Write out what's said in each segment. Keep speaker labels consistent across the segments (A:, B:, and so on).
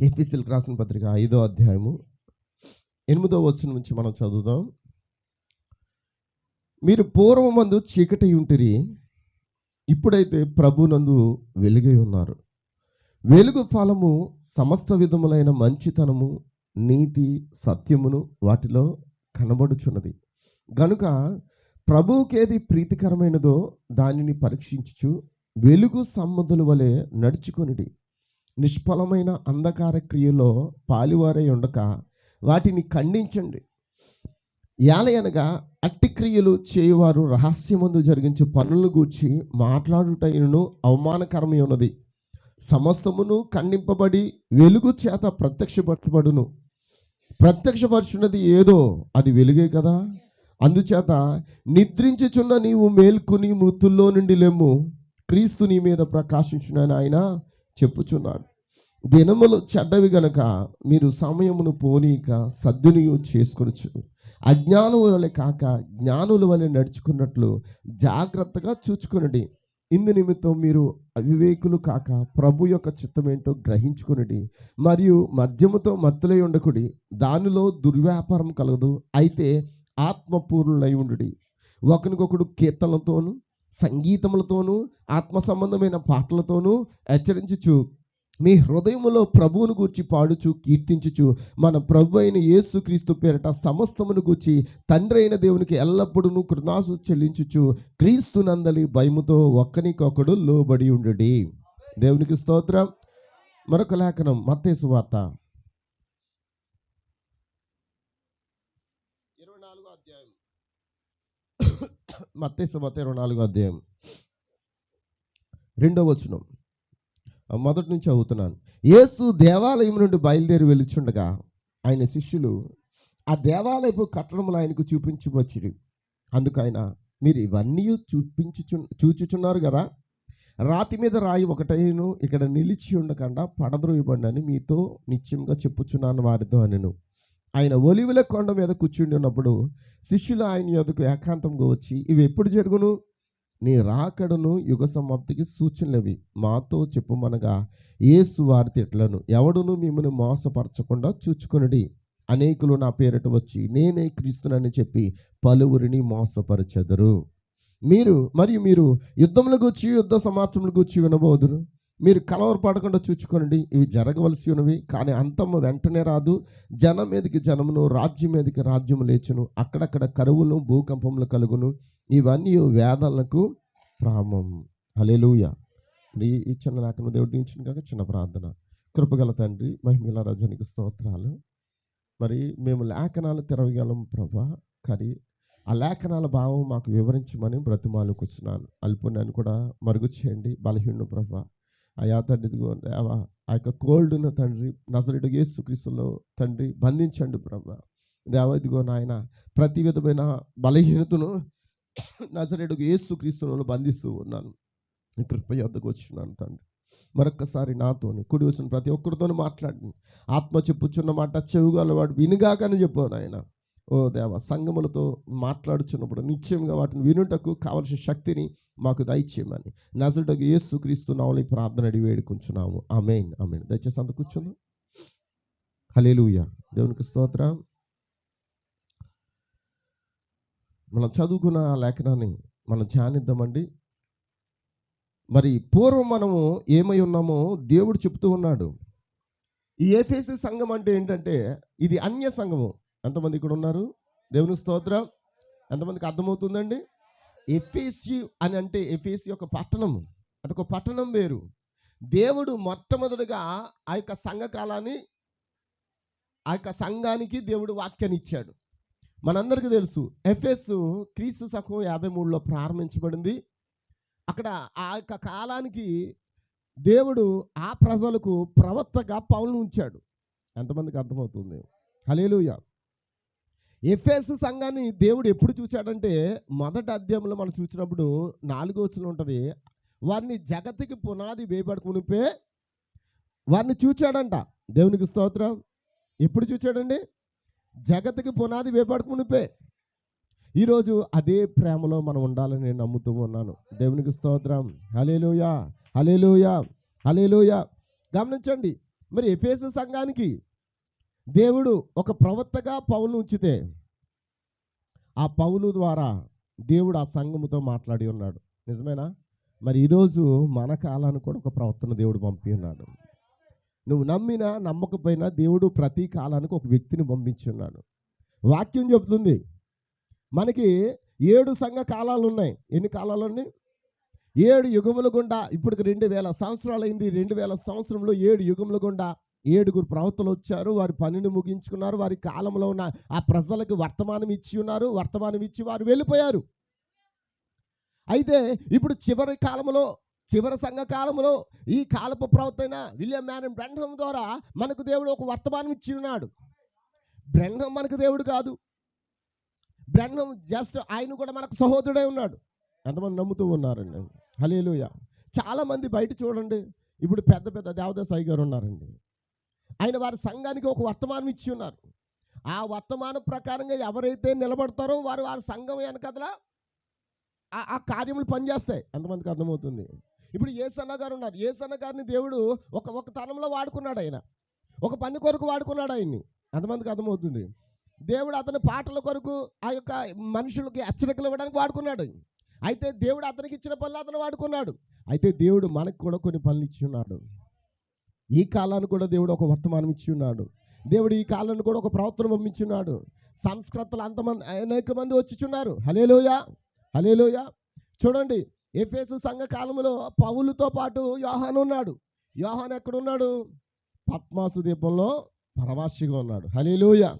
A: ఎఫెసీయులకు రాసిన పత్రిక 5వ అధ్యాయము 8వ వచనం నుంచి మనం చదువుదాం. మీరు పూర్వమందు చీకటి ఉంటిరి, ఇప్పుడైతే ప్రభునందు వెలుగై ఉన్నారు. వెలుగు ఫలము సమస్త విధములైన మంచితనము, నీతి, సత్యమును వాటిలో కనబడుచున్నది. గనుక ప్రభువుకేది ప్రీతికరమైనదో దానిని పరీక్షించుచు వెలుగు సంబంధుల వలె నడుచుకొనిడి. నిష్ఫలమైన అంధకార క్రియలో పాలివారై ఉండక వాటిని ఖండించండి. యాలయనగా అట్టి క్రియలు చేయువారు రహస్యమందు జరిగించే పనులను గూర్చి మాట్లాడుటైనను అవమానకరమై ఉన్నది. సమస్తమును ఖండింపబడి వెలుగు చేత ప్రత్యక్షపరచబడును. ప్రత్యక్షపరచున్నది ఏదో అది వెలుగే కదా. అందుచేత నిద్రించుచున్న నీవు మేల్కొని మృతుల్లో నుండి లెమ్ము, క్రీస్తు నీ మీద ప్రకాశించునని ఆయన చెప్పుచున్నాడు. దినములు చెడ్డవి గనక మీరు సమయమును పోనీక సద్వినియోగం చేసుకొనొచ్చు. అజ్ఞానుల వలె కాక జ్ఞానుల వలె నడుచుకున్నట్లు జాగ్రత్తగా చూచుకొనుడి. ఇందు నిమిత్తం మీరు అవివేకులు కాక ప్రభు యొక్క చిత్తమేంటో గ్రహించుకొనుడి. మరియు మద్యముతో మత్తులై ఉండకుడి, దానిలో దుర్వ్యాపారం కలగదు. అయితే ఆత్మపూర్ణులై ఉండుడి. ఒకరికొకడు కీర్తనలతోనూ సంగీతములతోనూ ఆత్మ సంబంధమైన పాటలతోనూ హెచ్చరించుచు మీ హృదయములో ప్రభువును గూర్చి పాడుచు కీర్తించుచు మన ప్రభు అయిన యేసుక్రీస్తు పేరట సమస్తమును గూర్చి తండ్రి అయిన దేవునికి ఎల్లప్పుడూ కృతజ్ఞతలు చెల్లించుచు క్రీస్తు నందలి భయముతో ఒక్కనికొకడు లోబడి ఉండుడి. దేవునికి స్తోత్రం. మరొక లేఖనం మత్తయి సువార్త 24వ అధ్యాయం. మత్తయి సువార్త 24వ అధ్యాయం 2వ వచనం మొదటి నుంచి చదువుతున్నాను. యేసు దేవాలయం నుండి బయలుదేరి వెళ్ళుచుండగా ఆయన శిష్యులు ఆ దేవాలయపు కట్టడములు ఆయనకు చూపించవచ్చిరి. అందుకు ఆయన, మీరు ఇవన్నీ చూచుచున్నారు కదా, రాతి మీద రాయి ఒకటైను ఇక్కడ నిలిచి ఉండకుండా పడద్రోయబడినని మీతో నిశ్చయంగా చెప్పుచున్నాను వారితో అనెను. ఆయన ఒలివల కొండ మీద కూర్చుండి ఉన్నప్పుడు శిష్యులు ఆయన యొద్దకు ఏకాంతంగా వచ్చి, ఇవి ఎప్పుడు జరుగును? నీ రాకడను యుగ సమాప్తికి సూచనలవి మాతో చెప్పుమనగా యేసు వారితో ఇట్లను, ఎవడును మిమ్మల్ని మోసపరచకుండా చూచుకొనుడి. అనేకులు నా పేరిట వచ్చి నేనే క్రీస్తునని చెప్పి పలువురిని మోసపరచెదరు. మీరు యుద్ధముల గూర్చి యుద్ధ సమాచారముల గూర్చి వినబోదురు. మీరు కలవరపడకుండా చూచుకొనండి. ఇవి జరగవలసి ఉన్నవి, కానీ అంతము వెంటనే రాదు. జనం మీదకి జనమును, రాజ్యం మీదకి రాజ్యము లేచును. అక్కడక్కడ కరువులు, భూకంపములు కలుగును. ఇవన్నీ వేదాలకు ప్రామం. హల్లెలూయా. ఈ చిన్న లేఖను దేవుడు దీవించును కాక. చిన్న ప్రార్థన. కృపగల తండ్రి, మహిమగల రాజానికి స్తోత్రాలు. మరి మేము లేఖనాలు తెరవగలం ప్రభా, కానీ ఆ లేఖనాల భావం మాకు వివరించమని బ్రతిమాలకు వచ్చినాను. అల్పుణ్యాన్ని కూడా మరుగు చేయండి. బలహీన ప్రభా అయా తండ్రి, దేవా ఆ యొక్క కోల్డ్ను తండ్రి నజరేయుడు యేసుక్రీస్తులో తండ్రి బంధించండి ప్రభా. దేవా ఇదిగో నాయన ప్రతి విధమైన బలహీనతను నజరేయుడు యేసుక్రీస్తులో బంధిస్తూ ఉన్నాను. కృప యొద్దకు వచ్చినాను తండ్రి. మరొక్కసారి నాతోని కుడి వచ్చిన ప్రతి ఒక్కరితోనూ మాట్లాడి ఆత్మ చెప్పుచున్న మాట చెవుగలవాడు వినుగాకని చెప్పాను ఆయన. ఓ దేవ, సంగములతో మాట్లాడుచున్నప్పుడు నిశ్చయంగా వాటిని వినుటకు కావలసిన శక్తిని మాకు దయచేయమని నజరేయుడు యేసుక్రీస్తు నామములో ప్రార్థన అడిగి వేడుకుంటున్నాము. ఆమేన్, ఆమేన్. దయచేసి అంత కూర్చుందాం. హల్లెలూయా. దేవునికి స్తోత్రం. మనం చదువుకున్న ఆ లేఖనాన్ని మనం ధ్యానిద్దామండి. మరి పూర్వం మనము ఏమై ఉన్నామో దేవుడు చెప్తూ ఉన్నాడు. ఈ ఎఫెసీ సంఘం అంటే ఏంటంటే ఇది అన్య సంఘము. ఎంతమంది ఇక్కడ ఉన్నారు? దేవుని స్తోత్రం. ఎంతమందికి అర్థమవుతుందండి? ఎఫెసీ అని అంటే ఎఫెసీ ఒక పట్టణం. అదొక పట్టణం వేరు. దేవుడు మొట్టమొదటిగా ఆ యొక్క సంఘకాలాన్ని, ఆ యొక్క సంఘానికి దేవుడు వాక్యాన్ని ఇచ్చాడు. మనందరికీ తెలుసు ఎఫెసు క్రీస్తు శకం 53లో ప్రారంభించబడింది. అక్కడ ఆ యొక్క కాలానికి దేవుడు ఆ ప్రజలకు ప్రవక్తగా పౌలును ఉంచాడు. ఎంతమందికి అర్థమవుతుంది? హల్లెలూయా. ఎఫెసు సంఘాన్ని దేవుడు ఎప్పుడు చూశాడంటే మొదటి అధ్యాయంలో మనం చూసినప్పుడు 4వ వచనం ఉంటుంది. వారిని జగత్తుకి పునాది వేయబడకమునిపే వారిని చూచాడంట. దేవునికి స్తోత్రం. ఎప్పుడు చూచాడండి? జగత్తుకి పునాది వేయబడకమునిపే. ఈరోజు అదే ప్రేమలో మనం ఉండాలని నేను నమ్ముతూ ఉన్నాను. దేవునికి స్తోత్రం. హల్లెలూయా, హల్లెలూయా, హల్లెలూయా. గమనించండి, మరి ఎఫెసు సంఘానికి దేవుడు ఒక ప్రవక్తగా పౌలును ఉంచితే ఆ పౌలు ద్వారా దేవుడు ఆ సంఘముతో మాట్లాడి ఉన్నాడు. నిజమేనా? మరి ఈరోజు మన కాలానికి కూడా ఒక ప్రవక్తను దేవుడు పంపి ఉన్నాడు. నువ్వు నమ్మినా నమ్మకపోయినా దేవుడు ప్రతి కాలానికి ఒక వ్యక్తిని పంపించి ఉన్నాడు. వాక్యం చెబుతుంది మనకి 7 సంఘ కాలాలు ఉన్నాయి. ఎన్ని కాలాలు ఉన్నాయి? 7 యుగముల గుండా, ఇప్పటికి 2000 సంవత్సరాలు అయింది. 2000 సంవత్సరంలో 7 యుగముల గుండా 7 ప్రవక్తలు వచ్చారు. వారి పనిని ముగించుకున్నారు. వారి కాలంలో ఉన్న ఆ ప్రజలకు వర్తమానం ఇచ్చి ఉన్నారు. వర్తమానం ఇచ్చి వారు వెళ్ళిపోయారు. అయితే ఇప్పుడు చివరి సంఘ కాలంలో ఈ కాలపు ప్రవక్త అయిన విలియం మ్యారిన్ బ్రాన్హామ్ ద్వారా మనకు దేవుడు ఒక వర్తమానం ఇచ్చి ఉన్నాడు. బ్రాన్హామ్ మనకు దేవుడు కాదు. బ్రాన్హామ్ జస్ట్ ఆయన కూడా మనకు సహోదరుడే ఉన్నాడు. ఎంతమంది నమ్ముతూ ఉన్నారండి? హల్లెలూయా. చాలామంది బయట చూడండి, ఇప్పుడు పెద్ద పెద్ద దేవదాసాయి గారు ఉన్నారండి. ఆయన వారి సంఘానికి ఒక వర్తమానం ఇచ్చి ఉన్నారు. ఆ వర్తమానం ప్రకారంగా ఎవరైతే నిలబడతారో వారు వారి సంఘం వెనకదల ఆ కార్యములు పనిచేస్తాయి. ఎంతమందికి అర్థమవుతుంది? ఇప్పుడు యేసన్న గారు ఉన్నారు. యేసన్న గారిని దేవుడు ఒక తరంలో వాడుకున్నాడు. ఆయన ఒక పని కొరకు వాడుకున్నాడు ఆయన్ని. ఎంతమందికి అర్థమవుతుంది? దేవుడు అతని పాటల కొరకు ఆ యొక్క మనుషులకి హెచ్చరికలు ఇవ్వడానికి వాడుకున్నాడు. అయితే దేవుడు అతనికి ఇచ్చిన పనులు అతను వాడుకున్నాడు. అయితే దేవుడు మనకు కూడా కొన్ని పనులు ఇచ్చి ఉన్నాడు. ఈ కాలానికి కూడా దేవుడు ఒక వర్తమానం ఇచ్చి ఉన్నాడు. దేవుడు ఈ కాలాన్ని కూడా ఒక ప్రవక్తను పంపించున్నాడు. సంస్కృతులు అనేక మంది వచ్చిచున్నారు. హల్లెలూయా, హల్లెలూయా. చూడండి, ఎఫెసు సంఘ కాలంలో పౌలుతో పాటు యోహాను ఉన్నాడు. యోహాను ఎక్కడున్నాడు? పత్మాసు ద్వీపంలో పరవాసిగా ఉన్నాడు. హల్లెలూయా.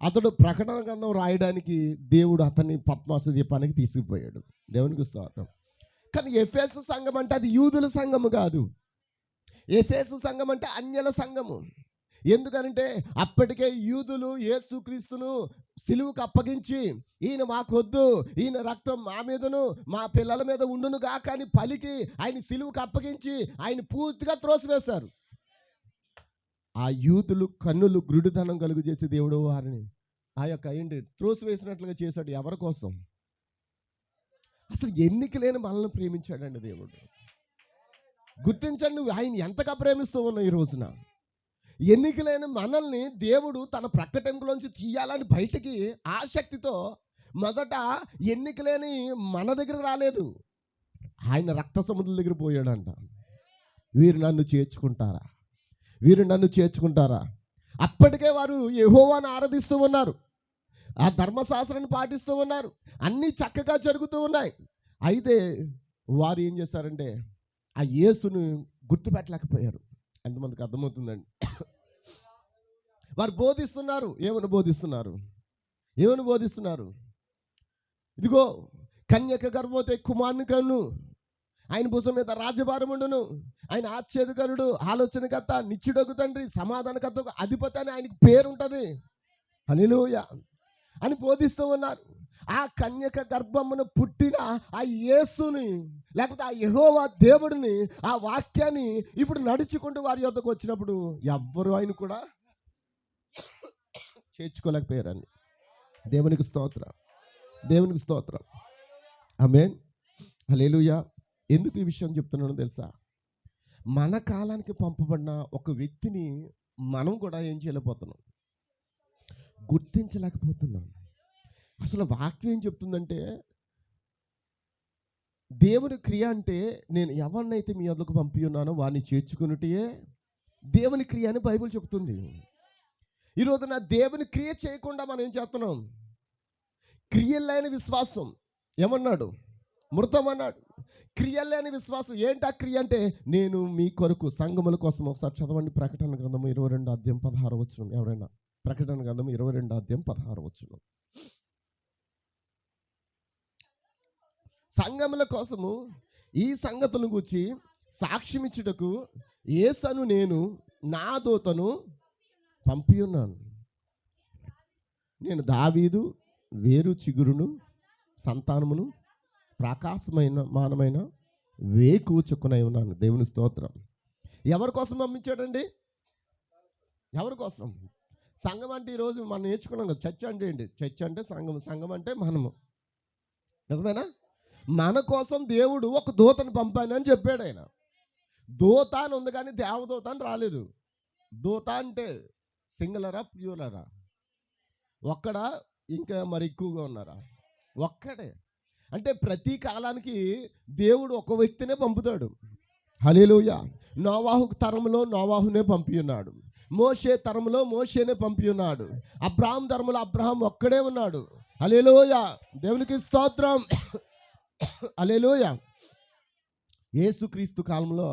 A: అతడు ప్రకటన గ్రంథం రాయడానికి దేవుడు అతన్ని పత్మాసు ద్వీపానికి తీసుకుపోయాడు. దేవునికి స్తోత్రం. కానీ ఎఫెసు సంఘం అంటే అది యూదుల సంఘము కాదు. ఎఫెసు సంఘం అంటే అన్యుల సంఘము. ఎందుకంటే అప్పటికే యూదులు యేసుక్రీస్తును సిలువుకు అప్పగించి, ఈయన మాకొద్దు, ఈయన రక్తం మా మీదను మా పిల్లల మీద ఉండును గాక అని పలికి ఆయన సిలువుకు అప్పగించి ఆయన పూర్తిగా త్రోసివేశారు. ఆ యూదులు కన్నులు గురుడితనం కలుగు చేసి దేవుడు వారిని ఆ యొక్క త్రోసివేసినట్లుగా చేశాడు. ఎవరి కోసం? అసలు ఎన్నిక లేని మనల్ని ప్రేమించాడండి దేవుడు. గుర్తించండి, ఆయన ఎంతగా ప్రేమిస్తూ ఉన్నావు ఈ రోజున. ఎన్నికలైన మనల్ని దేవుడు తన ప్రకటనలోంచి తీయాలని బయటికి ఆసక్తితో మొదట ఎన్నికలేని మన దగ్గర రాలేదు, ఆయన రక్త సముద్రం దగ్గర పోయాడంట. వీరు నన్ను చేర్చుకుంటారా, వీరు నన్ను చేర్చుకుంటారా? అప్పటికే వారు యెహోవాను ఆరాధిస్తూ ఉన్నారు, ఆ ధర్మశాస్త్రాన్ని పాటిస్తూ ఉన్నారు, అన్నీ చక్కగా జరుగుతూ ఉన్నాయి. అయితే వారు ఏం చేశారంటే ఆ యేసును గుర్తుపెట్టలేకపోయారు. ఎంతమందికి అర్థమవుతుందండి? వారు బోధిస్తున్నారు. ఏమని బోధిస్తున్నారు? ఏమని బోధిస్తున్నారు? ఇదిగో కన్యక గర్భవతి కుమారుని కన్ను, ఆయన భుజం మీద రాజ్యభారం ఉండును, ఆయన ఆశ్చర్యకరుడు, ఆలోచనకర్త, నిత్యుడగు తండ్రి, సమాధానకర్త, అధిపతి అని ఆయనకి పేరు ఉంటుంది. హల్లెలూయా అని బోధిస్తూ ఉన్నారు. ఆ కన్యక గర్భమును పుట్టిన ఆ యేసుని, లేకపోతే ఆ యెహోవా దేవుడిని, ఆ వాక్యాన్ని ఇప్పుడు నడుచుకుంటూ వారి యొద్దకు వచ్చినప్పుడు ఎవ్వరు ఆయన కూడా చేర్చుకోలేకపోయారండి. దేవునికి స్తోత్రం, దేవునికి స్తోత్రం. ఆమేన్, హల్లెలూయా. ఎందుకు ఈ విషయం చెప్తున్నానో తెలుసా? మన కాలానికి పంపబడిన ఒక వ్యక్తిని మనం కూడా ఏం చేయలేకపోతున్నాం, గుర్తించలేకపోతున్నాం. అసలు వాక్యం ఏం చెప్తుందంటే, దేవుని క్రియ అంటే నేను ఎవరినైతే మీ వద్దకు పంపి ఉన్నానో వారిని చేర్చుకున్నట్టే దేవుని క్రియ అని బైబిల్ చెప్తుంది. ఈరోజు నా దేవుని క్రియ చేయకుండా మనం ఏం చేస్తున్నాం? క్రియలేని విశ్వాసం. ఏమన్నాడు? మృతం అన్నాడు. క్రియలేని విశ్వాసం. ఏంటి ఆ క్రియ అంటే? నేను మీ కొరకు సంఘముల కోసం, ఒకసారి చదవండి ప్రకటన గ్రంథము 22 అధ్యాయం 16 వచనం. ఎవరైనా ప్రకటన గ్రంథం 22 అధ్యాయం 16 వచనం. సంఘముల కోసము ఈ సంగతులను గూర్చి సాక్ష్యమిచ్చుటకు యేసును నేను నా దూతను పంపి ఉన్నాను. నేను దావీదు వేరు చిగురును, సంతానమును, ప్రకాశమైన మానమైన వేకువ చుక్కనై ఉన్నాను. దేవుని స్తోత్రం. ఎవరి కోసం పంపించాడండి? ఎవరి కోసం? సంఘం అంటే ఈరోజు మనం నేర్చుకున్నాం కదా, చర్చ్ అంటే ఏంటి? చర్చ్ అంటే సంఘం, సంఘం అంటే మనము. నిజమేనా? మన కోసం దేవుడు ఒక దూతను పంపాను అని చెప్పాడు. ఆయన దూత అని ఉంది కానీ దేవదూత అని రాలేదు. దూత అంటే సింగులరా ప్యూలరా? ఒక్కడా ఇంకా మరి ఎక్కువగా ఉన్నారా? ఒక్కడే. అంటే ప్రతి కాలానికి దేవుడు ఒక వ్యక్తినే పంపుతాడు. హల్లెలూయా. నోవాహు తరంలో నోవాహునే పంపి ఉన్నాడు. మోషే తరంలో మోషేనే పంపి ఉన్నాడు. అబ్రహాం తరంలో అబ్రహాం ఒక్కడే ఉన్నాడు. హల్లెలూయా. దేవునికి స్తోత్రం. హల్లెలూయా. యేసుక్రీస్తు కాలంలో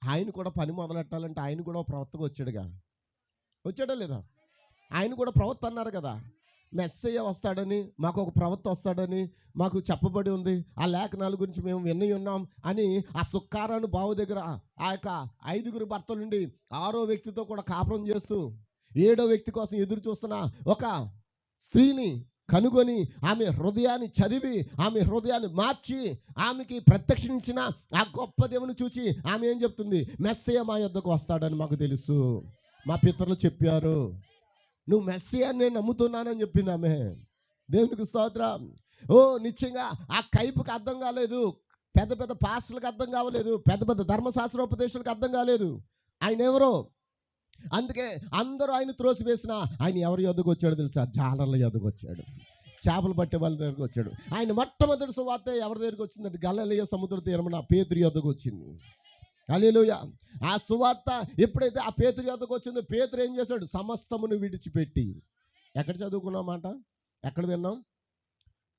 A: ఆయన కూడా పని మొదలెట్టాలంటే ఆయన కూడా ఒక ప్రవక్తగా వచ్చాడుగా. వచ్చాడా లేదా? ఆయన కూడా ప్రవక్త అన్నారు కదా. మెస్సయ్య వస్తాడని, మాకు ఒక ప్రవక్త వస్తాడని మాకు చెప్పబడి ఉంది. ఆ లేఖనాల గురించి మేము విని ఉన్నాం అని ఆ సుక్కారాను బావు దగ్గర ఆ యొక్క 5 భర్తల నుండి 6వ వ్యక్తితో కూడా కాపురం చేస్తూ 7వ వ్యక్తి కోసం ఎదురు చూస్తున్న ఒక స్త్రీని కనుగొని ఆమె హృదయాన్ని చదివి ఆమె హృదయాన్ని మార్చి ఆమెకి ప్రత్యక్షించిన ఆ గొప్ప దేవుని చూచి ఆమె ఏం చెప్తుంది? మెస్సయ్య మా యొద్దకు వస్తాడని మాకు తెలుసు, మా పితరులు చెప్పారు, నువ్వు మెస్సయ్య నేను నమ్ముతున్నానని చెప్పింది ఆమె. దేవునికి స్తోత్రం. ఓ నిశ్చయంగా ఆ కైపుకి అర్థం కాలేదు, పెద్ద పెద్ద పాస్టర్లకు అర్థం కావలేదు, పెద్ద పెద్ద ధర్మశాస్త్రోపదేశాలకు అర్థం కాలేదు ఆయన ఎవరో. అందుకే అందరూ ఆయన త్రోసివేసిన ఆయన ఎవరి యొద్దకు వచ్చాడు తెలుసా? జాలర్ల యొద్దకు వచ్చాడు, చేపలు పట్టే వాళ్ళ దగ్గరకు వచ్చాడు. ఆయన మొట్టమొదటి సువార్త ఎవరి దగ్గరికి వచ్చిందంటే గలిలయ సముద్ర తీరమున పేతురు యొద్దకు వచ్చింది. హల్లెలూయా. ఆ సువార్త ఎప్పుడైతే ఆ పేతురు యొద్దకు వచ్చిందో పేతురు ఏం చేశాడు? సమస్తమును విడిచిపెట్టి. ఎక్కడ చదువుకున్నాం మాట? ఎక్కడ విన్నాం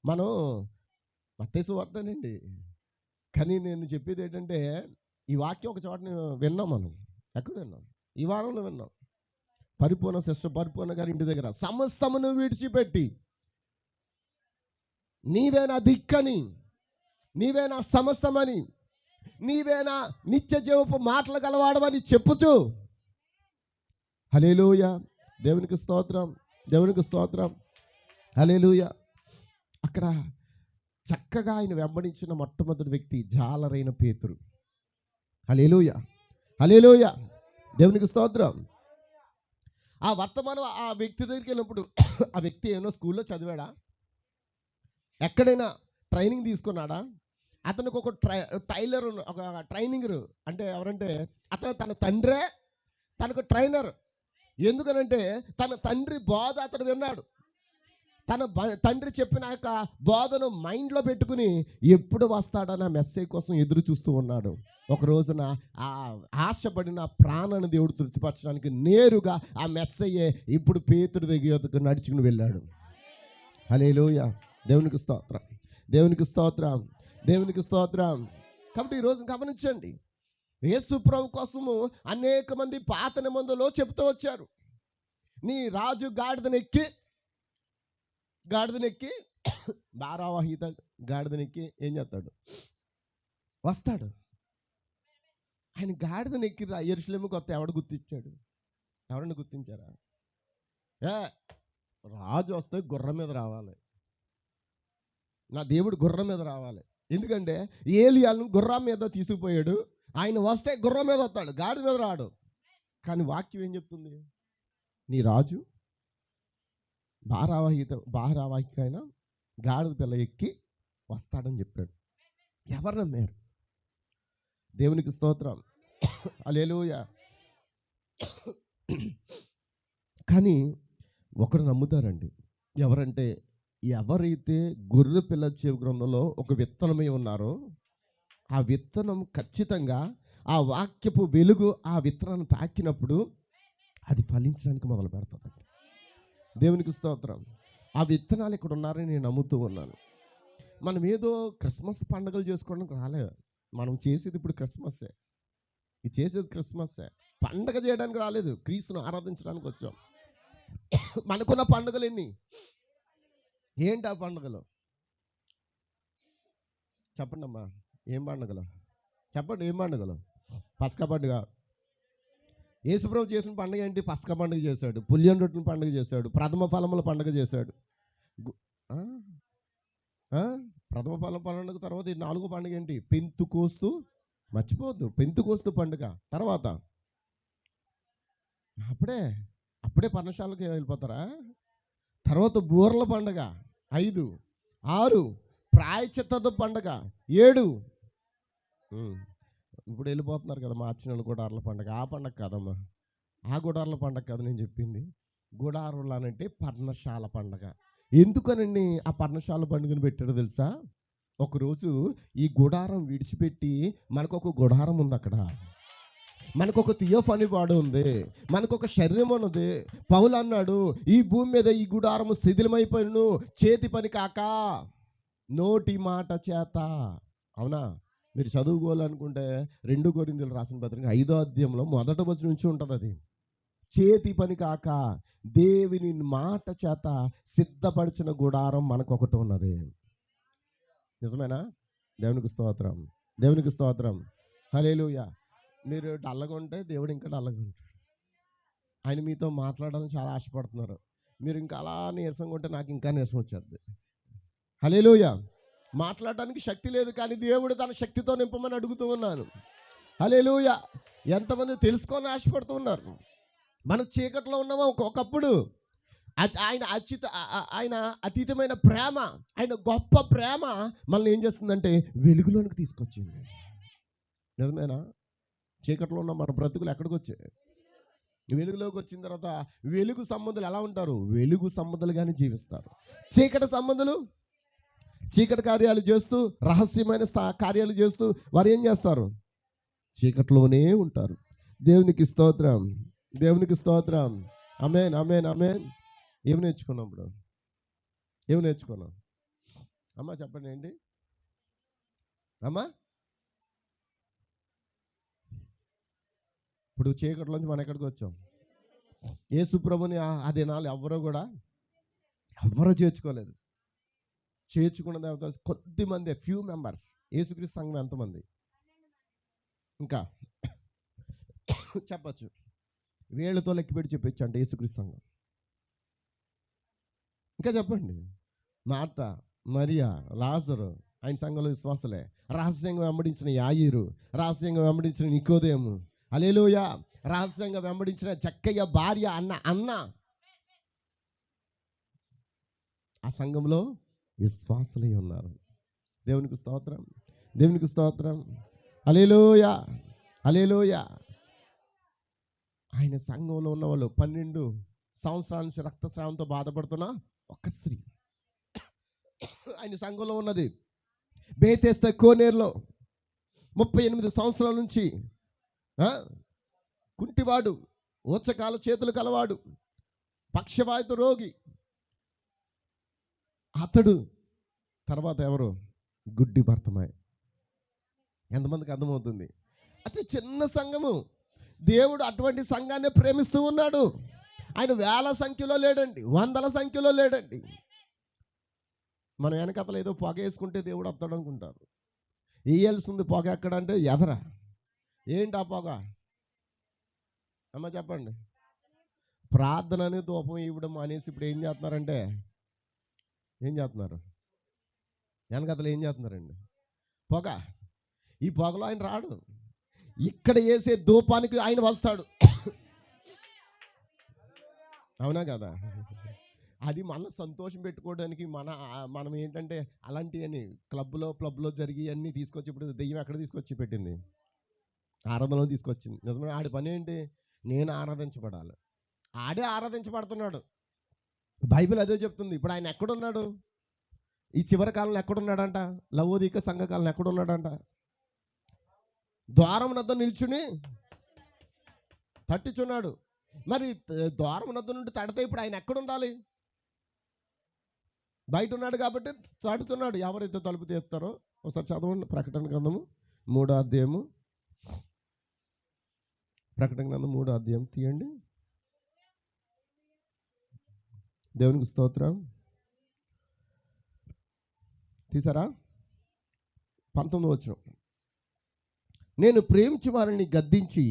A: మనం? మత్తయి సువార్తనండి. కానీ నేను చెప్పేది ఏంటంటే ఈ వాక్యం ఒక చోట విన్నాం మనం. ఎక్కడ విన్నాం? ఈ వారంలో విన్నాం. పరిపూర్ణ సిస్టర్ పరిపూర్ణ గారి ఇంటి దగ్గర సమస్తమును విడిచిపెట్టి నీవే నా దిక్కని, నీవే నా సమస్తమని, నీవే నా నిత్య జీవపు మాటలు గలవాడమని చెప్పుతూ. హల్లెలూయా. దేవునికి స్తోత్రం, దేవునికి స్తోత్రం. హల్లెలూయా. అక్కడ చక్కగా ఆయన వెంబడించిన మొట్టమొదటి వ్యక్తి జాలరైన పేతురు. హల్లెలూయా, హల్లెలూయా. దేవునికి స్తోత్రం. ఆ వర్తమానం ఆ వ్యక్తి దగ్గరికి వెళ్ళినప్పుడు ఆ వ్యక్తి ఏమో స్కూల్లో చదివాడా? ఎక్కడైనా ట్రైనింగ్ తీసుకున్నాడా? అతనికి ఒక టైలర్, ఒక ట్రైనింగర్ అంటే ఎవరంటే అతను తన తండ్రే తనకు ట్రైనర్. ఎందుకనంటే తన తండ్రి బోధ అతడు విన్నాడు. తన తండ్రి చెప్పిన యొక్క బోధను మైండ్లో పెట్టుకుని ఎప్పుడు వస్తాడన్న మెసేజ్ కోసం ఎదురు చూస్తూ ఉన్నాడు. ఒక రోజున ఆ ఆశపడిన ప్రాణాన్ని దేవుడు తృప్తిపరచడానికి నేరుగా ఆ మెస్సయ్యే ఇప్పుడు పేతురు దగ్గరకు నడుచుకుని వెళ్ళాడు. హల్లెలూయా. దేవునికి స్తోత్రం, దేవునికి స్తోత్రం, దేవునికి స్తోత్రం. కాబట్టి ఈరోజు గమనించండి, యేసు ప్రభు కోసము అనేక మంది పాత నిబంధనలో చెప్తూ వచ్చారు. నీ రాజు గాడిదనెక్కి భారవాహిత గాడిదనెక్కి ఏం చేస్తాడు? వస్తాడు. ఆయన గాడిదనెక్కి యెరూషలేముకి వస్తే ఎవడు గుర్తించాడు? ఎవరన్నా గుర్తించారా? రాజు వస్తే గుర్రం మీద రావాలి, నా దేవుడు గుర్రం మీద రావాలి. ఎందుకంటే ఏలియాను గుర్రం మీద తీసుకుపోయాడు. ఆయన వస్తే గుర్రం మీద వస్తాడు, గాడి మీద రాడు. కానీ వాక్యం ఏం చెప్తుంది? నీ రాజు భారవాహికైనా గాడిద పిల్ల ఎక్కి వస్తాడని చెప్పాడు. ఎవరు నమ్మారు? దేవునికి స్తోత్రం, హల్లెలూయా. కానీ ఒకరు నమ్ముతారండి. ఎవరంటే ఎవరైతే గొర్రె పిల్ల చెవి గ్రంథంలో ఒక విత్తనమై ఉన్నారో ఆ విత్తనం ఖచ్చితంగా ఆ వాక్యపు వెలుగు ఆ విత్తనాన్ని తాకినప్పుడు అది ఫలించడానికి మొదలు పెడుతుంది. దేవునికి స్తోత్రం. ఆ విత్తనాలు ఇక్కడ ఉన్నారని నేను నమ్ముతూ ఉన్నాను. మనం ఏదో క్రిస్మస్ పండుగలు చేసుకోవడానికి రాలేదు. మనం చేసేది ఇప్పుడు క్రిస్మస్సే. ఇది చేసేది క్రిస్మస్సే. పండగ చేయడానికి రాలేదు, క్రీస్తును ఆరాధించడానికి వచ్చాం. మనకున్న పండుగలు ఎన్ని? ఏంటి ఆ పండుగలు? చెప్పండి అమ్మా, ఏం పండుగలు చెప్పండి? ఏం పండుగలు? పస్కా పండుగ. యేసుప్రభు చేసిన పండుగ ఏంటి? పస్కా పండుగ చేశాడు, పులియన్ రొట్టెల పండుగ చేశాడు, ప్రథమ ఫలముల పండుగ చేశాడు. ప్రథమ ఫలం పండుగ తర్వాత 4వ పండుగ ఏంటి? పెంతుకోస్తు. మర్చిపోవద్దు, పెంతుకోస్తు పండుగ. తర్వాత అప్పుడే పర్ణశాలకి వెళ్ళిపోతారా? తర్వాత బూరల పండుగ 5, 6 ప్రాయశ్చిత్త పండుగ 7. ఇప్పుడు వెళ్ళిపోతున్నారు కదా మార్చి నెల కూడా అర్ల పండుగ. ఆ పండుగ కాదమ్మా, ఆ గుడారుల పండగ కాదు నేను చెప్పింది. గుడారులు అనంటే పర్ణశాల పండగ. ఎందుకనండి ఆ పర్ణశాల పండుగను పెట్టారో తెలుసా? ఒకరోజు ఈ గుడారం విడిచిపెట్టి మనకొక గుడారం ఉంది అక్కడ. మనకొక థియోఫనీ బాడీ ఉంది, మనకొక శరీరం ఉన్నది. పౌలు అన్నాడు, ఈ భూమి మీద ఈ గుడారము శిథిలమైపోయిను చేతి పని కాక నోటి మాట చేత. అవునా? మీరు చదువుకోవాలనుకుంటే 2 కొరింథీయులు రాసిన పత్రిక 5వ అధ్యాయంలో మొదటి వచనం నుంచి ఉంటుంది. అది చేతి పని కాక దేవుని మాట చేత సిద్ధపరిచిన గుడారం మనకొకటి ఉన్నది. నిజమేనా? దేవునికి స్తోత్రం, దేవునికి స్తోత్రం. హల్లెలూయా. మీరు డల్లగా ఉంటే దేవుడు ఇంకా డల్లగా ఉంటాడు. ఆయన మీతో మాట్లాడాలని చాలా ఆశపడుతున్నారు. మీరు ఇంకా అలా నీరసంగా ఉంటే నాకు ఇంకా నీరసం వచ్చేది. హల్లెలూయా. మాట్లాడడానికి శక్తి లేదు, కానీ దేవుడు తన శక్తితో నింపమని అడుగుతూ ఉన్నాను. హల్లెలూయా. ఎంతమంది తెలుసుకొని ఆశపడుతూ ఉన్నారు. మనం చీకట్లో ఉన్నామా ఒకప్పుడు. ఆయన అతీతమైన ప్రేమ, ఆయన గొప్ప ప్రేమ మనల్ని ఏం చేస్తుందంటే వెలుగులోనికి తీసుకొచ్చింది. నిజమేనా? చీకట్లో ఉన్న మన బ్రతుకులు ఎక్కడికి వచ్చాయి? వెలుగులోకి వచ్చిన తర్వాత వెలుగు సంబంధులు ఎలా ఉంటారు? వెలుగు సంబంధులుగానే జీవిస్తారు. చీకటి సంబంధులు చీకటి కార్యాలు చేస్తూ, రహస్యమైన కార్యాలు చేస్తూ వారు ఏం చేస్తారు? చీకట్లోనే ఉంటారు. దేవునికి స్తోత్రం, దేవునికి స్తోత్రం. ఆమేన్, ఆమేన్, ఆమేన్. ఏమి నేర్చుకున్నాం ఇప్పుడు? ఏమి నేర్చుకున్నాం? అమ్మా చెప్పండి ఏంటి అమ్మా? ఇప్పుడు చీకట్లోంచి మనం ఎక్కడికి వచ్చాం? యేసు ప్రభుని ఆ దినాలు ఎవ్వరూ చేర్చుకోలేదు. చేర్చుకున్న తర్వాత కొద్దిమంది, ఫ్యూ మెంబర్స్. యేసుక్రీస్తు సంఘం ఎంతమంది? ఇంకా చెప్పచ్చు, వేళ్ళతో లెక్కపెట్టి చెప్పచ్చు అంటే యేసుక్రీస్తు సంఘం. ఇంకా చెప్పండి. మార్త, మరియా, లాజరు ఆయన సంఘంలో విశ్వాసలే. రహస్యంగా వెంబడించిన యాయీరు, రహస్యంగా వెంబడించిన నికోదేము, హల్లెలూయా, రహస్యంగా వెంబడించిన జక్కయ్య భార్య అన్న ఆ సంఘంలో విశ్వాసులై ఉన్నారు. దేవునికి స్తోత్రం, దేవునికి స్తోత్రం. హల్లెలూయా, హల్లెలూయా. ఆయన సంఘంలో ఉన్న వాళ్ళు 12 సంవత్సరాల నుంచి రక్తస్రావంతో బాధపడుతున్న ఒక స్త్రీ ఆయన సంఘంలో ఉన్నది. బేతెస్దా కోనేరులో 38 సంవత్సరాల నుంచి కుంటివాడు, ఊచకాల చేతులు కలవాడు, పక్షవాయుత రోగి అతడు. తర్వాత ఎవరు? గుడ్డి భర్తమాయ్. ఎంతమందికి అర్థమవుతుంది? అతి చిన్న సంఘము. దేవుడు అటువంటి సంఘాన్ని ప్రేమిస్తూ ఉన్నాడు. ఆయన వేల సంఖ్యలో లేడండి, వందల సంఖ్యలో లేడండి. మనం వెనకతలు ఏదో పొగ వేసుకుంటే దేవుడు వస్తాడు అనుకుంటారు. వేయాల్సింది పొగ ఎక్కడంటే ఎదరా. ఏంటి ఆ పొగ? అమ్మ చెప్పండి. ప్రార్థనని ధూపం ఇవ్వడం అనేసి ఇప్పుడు ఏం చేస్తున్నారంటే, ఏం చేస్తున్నారు? వెనకతలు ఏం చేస్తున్నారండి? పొగ. ఈ పొగలో ఆయన రాడు. ఇక్కడ వేసే ధూపానికి ఆయన వస్తాడు. అవునా కదా? అది మన సంతోషం పెట్టుకోవడానికి మనం ఏంటంటే అలాంటివన్నీ క్లబ్లో జరిగి అన్నీ తీసుకొచ్చి, ఇప్పుడు దెయ్యం ఎక్కడ తీసుకొచ్చి పెట్టింది? ఆరాధనలో తీసుకొచ్చింది. నిజమే. ఆడి పని ఏంటి? నేను ఆరాధించబడాలి. ఆడే ఆరాధించబడుతున్నాడు. బైబిల్ అదే చెప్తుంది. ఇప్పుడు ఆయన ఎక్కడున్నాడు? ఈ చివరి కాలంలో ఎక్కడున్నాడంట? లవోదిక సంఘకాలంలో ఎక్కడున్నాడంట? ద్వారం వద్ద నిల్చుని తట్టుచున్నాడు. మరి ద్వారం వద్ద నుండి తడితే ఇప్పుడు ఆయన ఎక్కడుండాలి? బయట ఉన్నాడు కాబట్టి తడుతున్నాడు. ఎవరైతే తలుపు తీస్తారో ఒకసారి చదవండి. ప్రకటన గ్రంథము 3వ అధ్యాయము. ప్రకటన గ్రంథం 3వ అధ్యాయం తీయండి. దేవునికి స్తోత్రం. తీసారా? 19వ వచనం. నేను ప్రేమించి వారిని గద్దించి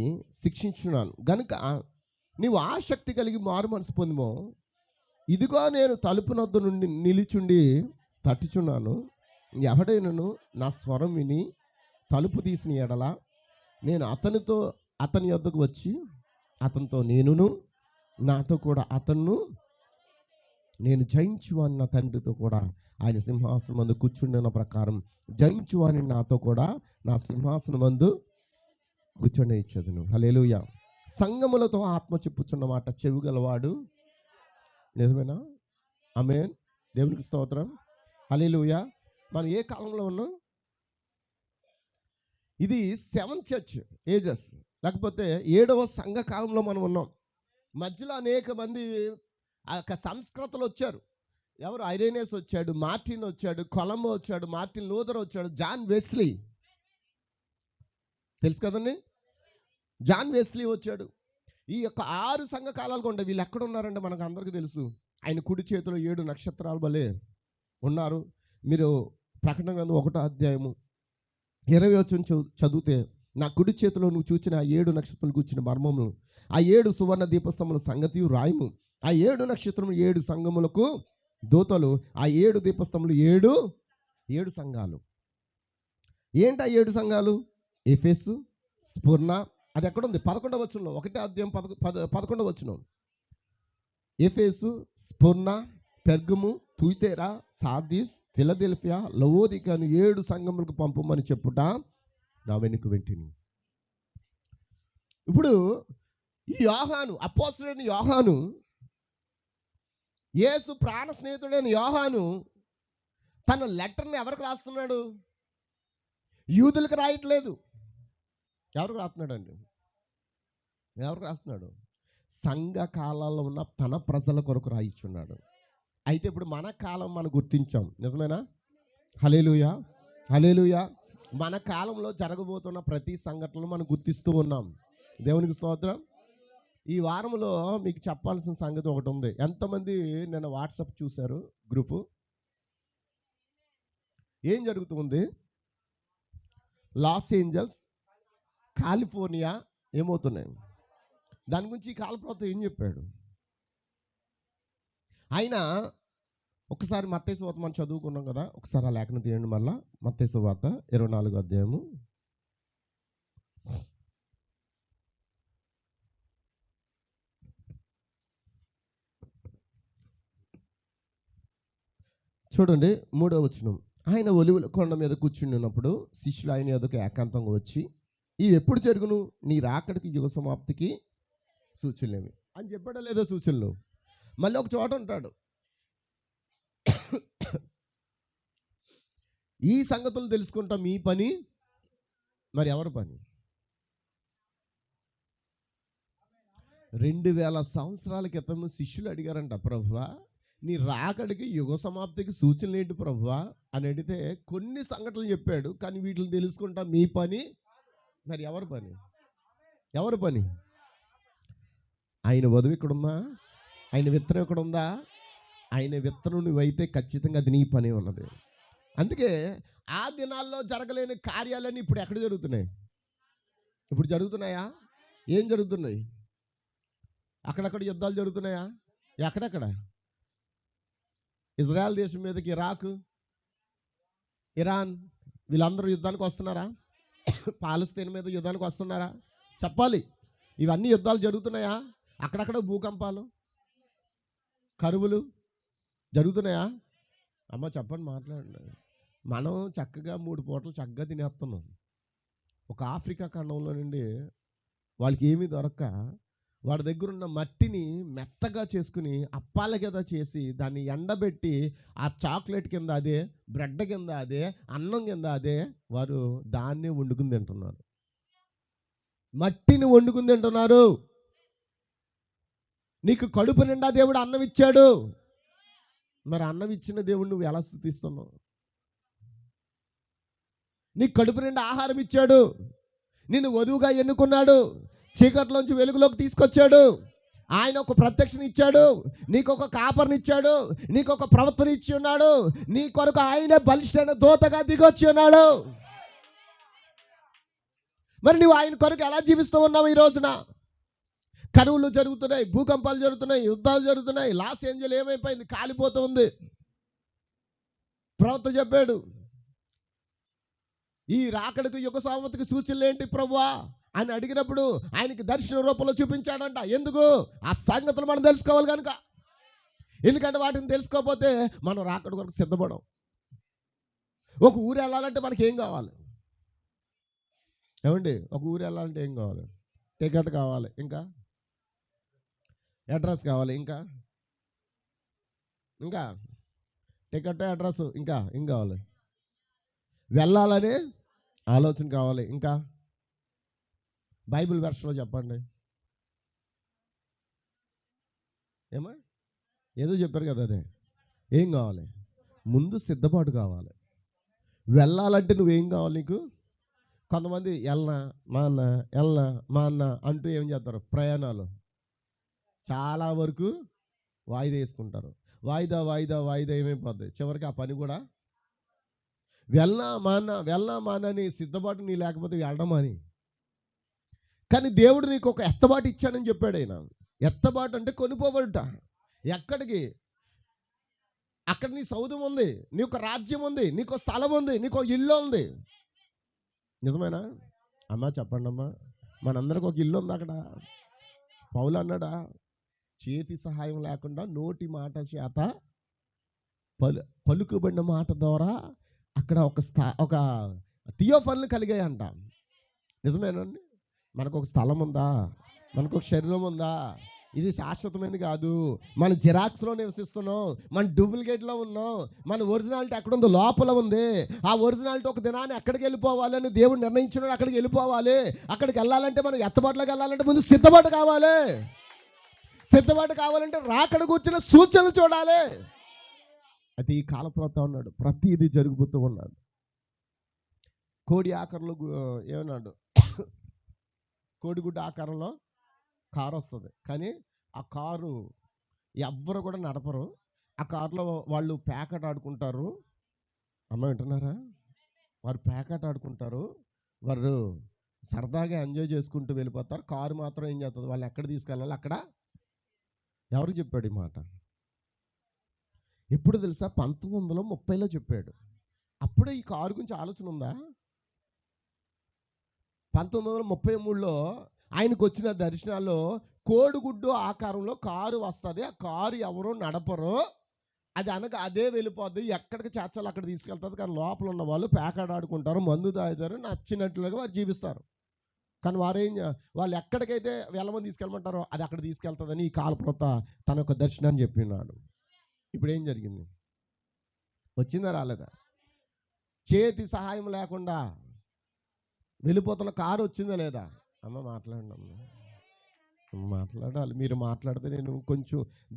A: శిక్షించున్నాను గనుక నీవు ఆసక్తి కలిగి మారు మనసు పొందుమో. ఇదిగో నేను తలుపు నొద్ద నుండి నిలిచుండి తట్టుచున్నాను. ఎవడైనను నా స్వరం విని తలుపు తీసిన ఎడల నేను అతని యొద్దకు వచ్చి అతనితో నేనును, నాతో కూడా అతన్ను, నేను జయించువాని నా తండ్రితో కూడా ఆయన సింహాసనం మందు కూర్చుండిన ప్రకారం జయించువాని నాతో కూడా నా సింహాసనం మందు కూర్చొని ఇచ్చేదను. హల్లెలూయా. సంగములతో ఆత్మ చెప్పుచున్నమాట చెవిగలవాడు. నిజమేనా? ఆమేన్. దేవునికి స్తోత్రం. హల్లెలూయా. మనం ఏ కాలంలో ఉన్నాం? ఇది 7th చర్చ్ ఏజెస్, లేకపోతే 7వ సంఘ కాలంలో మనం ఉన్నాం. మధ్యలో అనేక మంది ఆ యొక్క సంస్కృతులు వచ్చారు. ఎవరు? ఐరేనియస్ వచ్చాడు, మార్టిన్ వచ్చాడు, కొలంబో వచ్చాడు, మార్టిన్ లూథర్ వచ్చాడు, జాన్ వెస్లీ తెలుసు కదండి, జాన్ వెస్లీ వచ్చాడు. ఈ యొక్క 6 సంఘ కాలాలు ఉండే. వీళ్ళు ఎక్కడ ఉన్నారంటే మనకు అందరికీ తెలుసు. ఆయన కుడి చేతిలో 7 నక్షత్రాలు వలె ఉన్నారు. మీరు ప్రకటన గ్రంథం 1వ అధ్యాయము 20 వచనం చదివితే, నా కుడి చేతిలో నువ్వు చూచిన ఆ 7 నక్షత్రాలు కూర్చున్న మర్మము, ఆ 7 సువర్ణ దీపస్తంభముల సంగతి రాయము. ఆ 7 నక్షత్రములు 7 సంఘములకు దూతలు. ఆ 7 దీపస్తంభములు 7 సంఘాలు. ఏంటి ఆ 7 సంఘాలు? Ephesus, Smyrna. అది ఎక్కడుంది? 11వ వచనంలో, 1వ అధ్యాయం 11వ వచనం. Ephesus, Smyrna, Pergamum, Thyatira, Sardis, Philadelphia, లవోదికను 7 సంఘములకు పంపమని చెప్పుట నా వెనుక వెంటిని. ఇప్పుడు ఈ యోహాను, అపోస్తలుడైన యోహాను, యేసు ప్రాణ స్నేహితుడైన యోహాను తన లెటర్ని ఎవరికి రాస్తున్నాడు? యూదులకు రాయట్లేదు. ఎవరికి రాస్తున్నాడండి? ఎవరికి రాస్తున్నాడు? సంఘ కాలాల్లో ఉన్న తన ప్రజల కొరకు రాయిస్తున్నాడు. అయితే ఇప్పుడు మన కాలం మనం గుర్తించాం. నిజమేనా? హల్లెలూయా, హల్లెలూయా. మన కాలంలో జరగబోతున్న ప్రతి సంఘటనలు మనం గుర్తిస్తూ ఉన్నాం. దేవునికి స్తోత్రం. ఈ వారంలో మీకు చెప్పాల్సిన సంగతి ఒకటి ఉంది. ఎంతమంది నిన్న వాట్సాప్ చూశారు? గ్రూపు ఏం జరుగుతుంది? లాస్ ఏంజల్స్, కాలిఫోర్నియా ఏమవుతున్నాయి? దాని గురించి ఈ కాలప్రవక్త ఏం చెప్పాడు? ఆయన ఒకసారి మత్తయి సువార్త మనం చదువుకున్నాం కదా, ఒకసారి ఆ లేఖనం తీయండి మళ్ళా. మత్తయి సువార్త 24వ అధ్యాయము. చూడండి 3వ వచనం. ఆయన ఒలివల కొండ మీద కూర్చుని ఉన్నప్పుడు శిష్యులు ఆయన ఎదుకు ఏకాంతంగా వచ్చి, ఇది ఎప్పుడు జరుగును? నీ రాకడికి యుగ సమాప్తికి సూచనలేమి అని చెప్పాడో లేదో సూచనలు. మళ్ళీ ఒక చోట ఉంటాడు, ఈ సంగతులు తెలుసుకుంటాం మీ పని. మరి ఎవరి పని? 2000 సంవత్సరాల క్రితం శిష్యులు అడిగారంట, ప్రభువా నీ రాకడికి యుగ సమాప్తికి సూచనలు ఏంటి ప్రభువా అని అడిగితే కొన్ని సంఘటనలు చెప్పాడు. కానీ వీటిని తెలుసుకుంటా మీ పని. మరి ఎవరి పని? ఎవరి పని? ఆయన వధువు ఇక్కడ ఉందా? ఆయన విత్తనం ఇక్కడ ఉందా? ఆయన విత్తనం నువ్వైతే ఖచ్చితంగా అది నీ పని ఉన్నది. అందుకే ఆ దినాల్లో జరగలేని కార్యాలన్నీ ఇప్పుడు ఎక్కడ జరుగుతున్నాయి? ఇప్పుడు జరుగుతున్నాయా? ఏం జరుగుతున్నాయి? అక్కడక్కడ యుద్ధాలు జరుగుతున్నాయా? ఎక్కడెక్కడ? ఇజ్రాయెల్ దేశం మీదకి ఇరాక్, ఇరాన్ వీళ్ళందరూ యుద్ధానికి వస్తున్నారా? పాలస్తీన్ మీద యుద్ధానికి వస్తున్నారా? చెప్పాలి. ఇవన్నీ యుద్ధాలు జరుగుతున్నాయా? అక్కడక్కడ భూకంపాలు, కరువులు జరుగుతున్నాయా? అమ్మ చెప్పండి, మాట్లాడండి. మనం చక్కగా 3 పూటలు చక్కగా తినేస్తున్నాం. ఒక ఆఫ్రికా ఖండంలో నుండి వాళ్ళకి ఏమీ దొరక్క వాడి దగ్గర ఉన్న మట్టిని మెత్తగా చేసుకుని అప్పాల కింద చేసి దాన్ని ఎండబెట్టి ఆ చాక్లెట్ కింద అదే, బ్రెడ్ కింద అదే, అన్నం కింద అదే, వారు దాన్ని వండుకుని తింటున్నారు. మట్టిని వండుకుని తింటున్నారు. నీకు కడుపు నిండా దేవుడు అన్నం ఇచ్చాడు. మరి అన్నం ఇచ్చిన దేవుడు నువ్వు ఎలా స్తుతిస్తున్నావు? నీకు కడుపు నిండా ఆహారం ఇచ్చాడు. నిన్ను వధువుగా ఎన్నుకున్నాడు. చీకట్లోంచి వెలుగులోకి తీసుకొచ్చాడు. ఆయన ఒక ప్రత్యక్షని ఇచ్చాడు. నీకు ఒక కాపర్ని ఇచ్చాడు. నీకు ఒక ప్రవర్తన ఇచ్చి ఉన్నాడు. నీ కొరకు ఆయనే బలిష్టైన దూతగా దిగొచ్చి ఉన్నాడు. మరి నువ్వు ఆయన కొరకు ఎలా జీవిస్తూ ఉన్నావు? ఈ రోజున కరువులు జరుగుతున్నాయి, భూకంపాలు జరుగుతున్నాయి, యుద్ధాలు జరుగుతున్నాయి. లాస్ ఏంజల్ ఏమైపోయింది? కాలిపోతూ ఉంది. ప్రవక్త చెప్పాడు, ఈ రాకడికి యుగ సమాప్తికి సూచనలు ఏంటి ప్రభువా అని అడిగినప్పుడు ఆయనకి దర్శన రూపంలో చూపించాడంట. ఎందుకు? ఆ సంగతులు మనం తెలుసుకోవాలి కనుక. ఎందుకంటే వాటిని తెలుసుకోకపోతే మనం రాకడి కొరకు సిద్ధపడం. ఒక ఊరు వెళ్ళాలంటే మనకి ఏం కావాలి? ఏమండి? ఒక ఊరు వెళ్ళాలంటే ఏం కావాలి? టికెట్ కావాలి, ఇంకా అడ్రస్ కావాలి, ఇంకా ఇంకా టికెట్ అడ్రస్, ఇంకా ఏం కావాలి? వెళ్ళాలని ఆలోచన కావాలి, ఇంకా బైబిల్ వెర్షన్లో చెప్పండి. ఏమా ఏదో చెప్పారు కదా, అదే ఏం కావాలి? ముందు సిద్ధపాటు కావాలి. వెళ్ళాలంటే నువ్వేం కావాలి నీకు? కొంతమంది వెళ్ళనా మా అన్న అంటూ ఏం చేస్తారు? ప్రయాణాలు చాలా వరకు వాయిదా వేసుకుంటారు. వాయిదా వాయిదా వాయిదా ఏమైపోద్ది? చివరికి ఆ పని కూడా వెళ్ళనా మానని సిద్ధపాటు నీ లేకపోతే వెళ్ళడం అని. కానీ దేవుడు నీకు ఒక ఎత్తబాటు ఇచ్చాడని చెప్పాడు ఆయన. ఎత్తబాటు అంటే కొనిపోబడుట. ఎక్కడికి? అక్కడ నీ సౌధం ఉంది, నీకు రాజ్యం ఉంది, నీకు స్థలం ఉంది, నీకు ఇల్లు ఉంది. నిజమేనా అమ్మా? చెప్పండి అమ్మా. మనందరికి ఒక ఇల్లు ఉంది అక్కడ. పౌలు అన్నాడా, చేతి సహాయం లేకుండా నోటి మాట చేత పలుకుబడిన మాట ద్వారా అక్కడ ఒక థియోఫన్లు కలిగాయంట. నిజమేనండి? మనకు ఒక స్థలం ఉందా? మనకు ఒక శరీరం ఉందా? ఇది శాశ్వతమైనది కాదు. మన జిరాక్స్లో నివసిస్తున్నాం, మన డూప్లికేట్లో ఉన్నాం. మన ఒరిజినాలిటీ ఎక్కడుందో లోపల ఉంది. ఆ ఒరిజినాలిటీ ఒక దినాన్ని ఎక్కడికి వెళ్ళిపోవాలని దేవుడు నిర్ణయించినాడు, అక్కడికి వెళ్ళిపోవాలి. అక్కడికి వెళ్ళాలంటే మనం ఎత్తబాటులోకి వెళ్ళాలంటే ముందు సిద్ధపాటు కావాలి. సిద్ధపాటు కావాలంటే రాకడ కూర్చున్న సూచనలు చూడాలి. అది ఈ కాలప్రత ఉన్నాడు, ప్రతిదీ జరిగిపోతూ ఉన్నాడు. కోడి ఆకారంలో ఏమన్నాడు? కోడిగుడ్డ ఆకారంలో కారు వస్తుంది, కానీ ఆ కారు ఎవ్వరు కూడా నడపరు. ఆ కారులో వాళ్ళు ప్యాకెట్ ఆడుకుంటారు. అమ్మ వింటున్నారా? వారు ప్యాకెట్ ఆడుకుంటారు, వారు సరదాగా ఎంజాయ్ చేసుకుంటూ వెళ్ళిపోతారు. కారు మాత్రం ఏం చేస్తుంది? వాళ్ళు ఎక్కడ తీసుకెళ్ళాలి అక్కడ. ఎవరు చెప్పాడు ఈ మాట? ఎప్పుడు తెలుసా? 1930లో చెప్పాడు. అప్పుడే ఈ కారు గురించి ఆలోచన ఉందా? 1933లో ఆయనకు వచ్చిన దర్శనాల్లో కోడిగుడ్డు ఆకారంలో కారు వస్తుంది. ఆ కారు ఎవరో నడపరు, అది అనగా అదే వెళ్ళిపోద్ది, ఎక్కడికి చేర్చాలి అక్కడ తీసుకెళ్తుంది. కానీ లోపల ఉన్న వాళ్ళు ప్యాకెట్ ఆడుకుంటారు, మందు తాగుతారు, నచ్చినట్లుగా వారు జీవిస్తారు. కానీ వాళ్ళు ఎక్కడికైతే వెళ్ళమని తీసుకెళ్ళమంటారో అది అక్కడ తీసుకెళ్తుందని ఈ కాలప్రత తన యొక్క దర్శనాన్ని చెప్పినాడు. ఇప్పుడు ఏం జరిగింది? వచ్చిందా రాలేదా? చేతి సహాయం లేకుండా వెళ్ళిపోతున్న కారు వచ్చిందా లేదా? అమ్మ మాట్లాడండి అమ్మ, మాట్లాడాలి. మీరు మాట్లాడితే నేను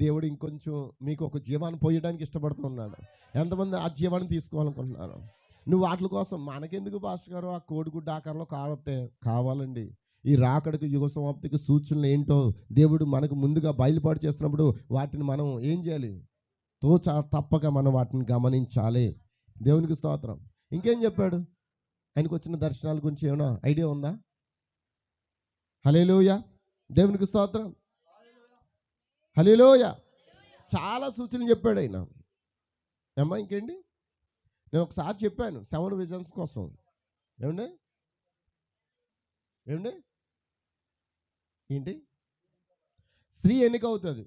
A: దేవుడు ఇంకొంచెం మీకు ఒక జీవాన్ని పోయడానికి ఇష్టపడుతున్నాడు. ఎంతమంది ఆ జీవాన్ని తీసుకోవాలనుకుంటున్నారు? నువ్వు వాటి కోసం మనకెందుకు పాస్టర్ గారు? ఆ కోడిగుడ్డ ఆకారంలో కావతే కావాలండి. ఈ రాకడికి యుగ సమాప్తికి సూచనలు ఏంటో దేవుడు మనకు ముందుగా బయలుపాటు చేస్తున్నప్పుడు వాటిని మనం ఏం చేయాలి? తప్పక మనం వాటిని గమనించాలి. దేవునికి స్తోత్రం. ఇంకేం చెప్పాడు? ఆయనకు వచ్చిన దర్శనాల గురించి ఏమైనా ఐడియా ఉందా? హల్లెలూయా, దేవునికి స్తోత్రం, హల్లెలూయా. చాలా సూచనలు చెప్పాడు ఆయన. అమ్మా ఇంకేంటి? నేను ఒకసారి చెప్పాను 7 విజన్స్ కోసం. ఏమండి ఏంటి? స్త్రీ ఎన్నిక అవుతుంది.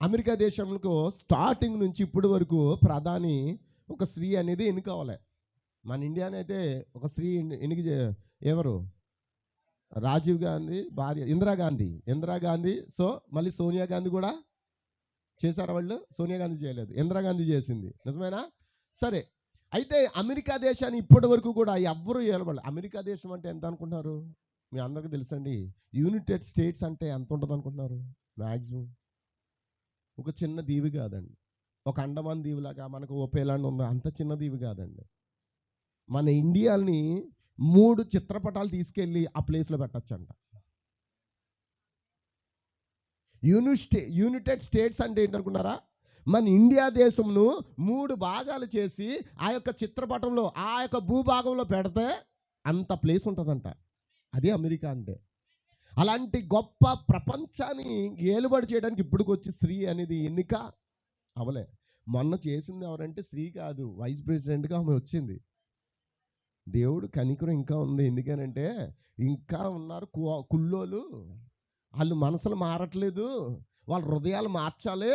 A: అమెరికా దేశంలో స్టార్టింగ్ నుంచి ఇప్పటి వరకు ప్రధాని ఒక స్త్రీ అనేది ఎన్నికవ్వాలి. మన ఇండియానైతే ఒక స్త్రీ ఎన్నిక ఎవరు? రాజీవ్ గాంధీ భార్య ఇందిరాగాంధీ. సో మళ్ళీ సోనియా గాంధీ కూడా చేశారు. వాళ్ళు సోనియా గాంధీ చేయలేదు, ఇందిరాగాంధీ చేసింది. నిజమేనా? సరే, అయితే అమెరికా దేశాన్ని ఇప్పటి వరకు కూడా ఎవ్వరూ ఏలబడలేదు. అమెరికా దేశం అంటే ఎంత అనుకుంటున్నారు? మీ అందరికీ తెలుసండి. యునైటెడ్ స్టేట్స్ అంటే ఎంత ఉంటుంది అనుకుంటున్నారు? మ్యాక్సిమం ఒక చిన్న దీవి కాదండి. ఒక అండమాన్ దీవిలాగా మనకు ఓపేలాండ్ ఉందా, అంత చిన్న దీవి కాదండి. మన ఇండియాని 3 చిత్రపటాలు తీసుకెళ్ళి ఆ ప్లేస్లో పెట్టచ్చంట. యునైటెడ్ స్టేట్స్ అంటే ఏంటనుకున్నారా? మన ఇండియా దేశంను 3 భాగాలు చేసి ఆ యొక్క చిత్రపటంలో ఆ యొక్క భూభాగంలో పెడితే అంత ప్లేస్ ఉంటుందంట. అదే అమెరికా అంటే. అలాంటి గొప్ప ప్రపంచాన్ని ఏలుబడి చేయడానికి ఇప్పటికొచ్చి స్త్రీ అనేది ఎన్నిక అవలే. మొన్న చేసింది ఎవరంటే స్త్రీ కాదు, వైస్ ప్రెసిడెంట్గా ఆమె వచ్చింది. దేవుడు కనికరం ఇంకా ఉంది. ఎందుకనంటే ఇంకా ఉన్నారు కుల్లోలు, వాళ్ళు మనసులు మారట్లేదు, వాళ్ళ హృదయాలు మార్చాలి.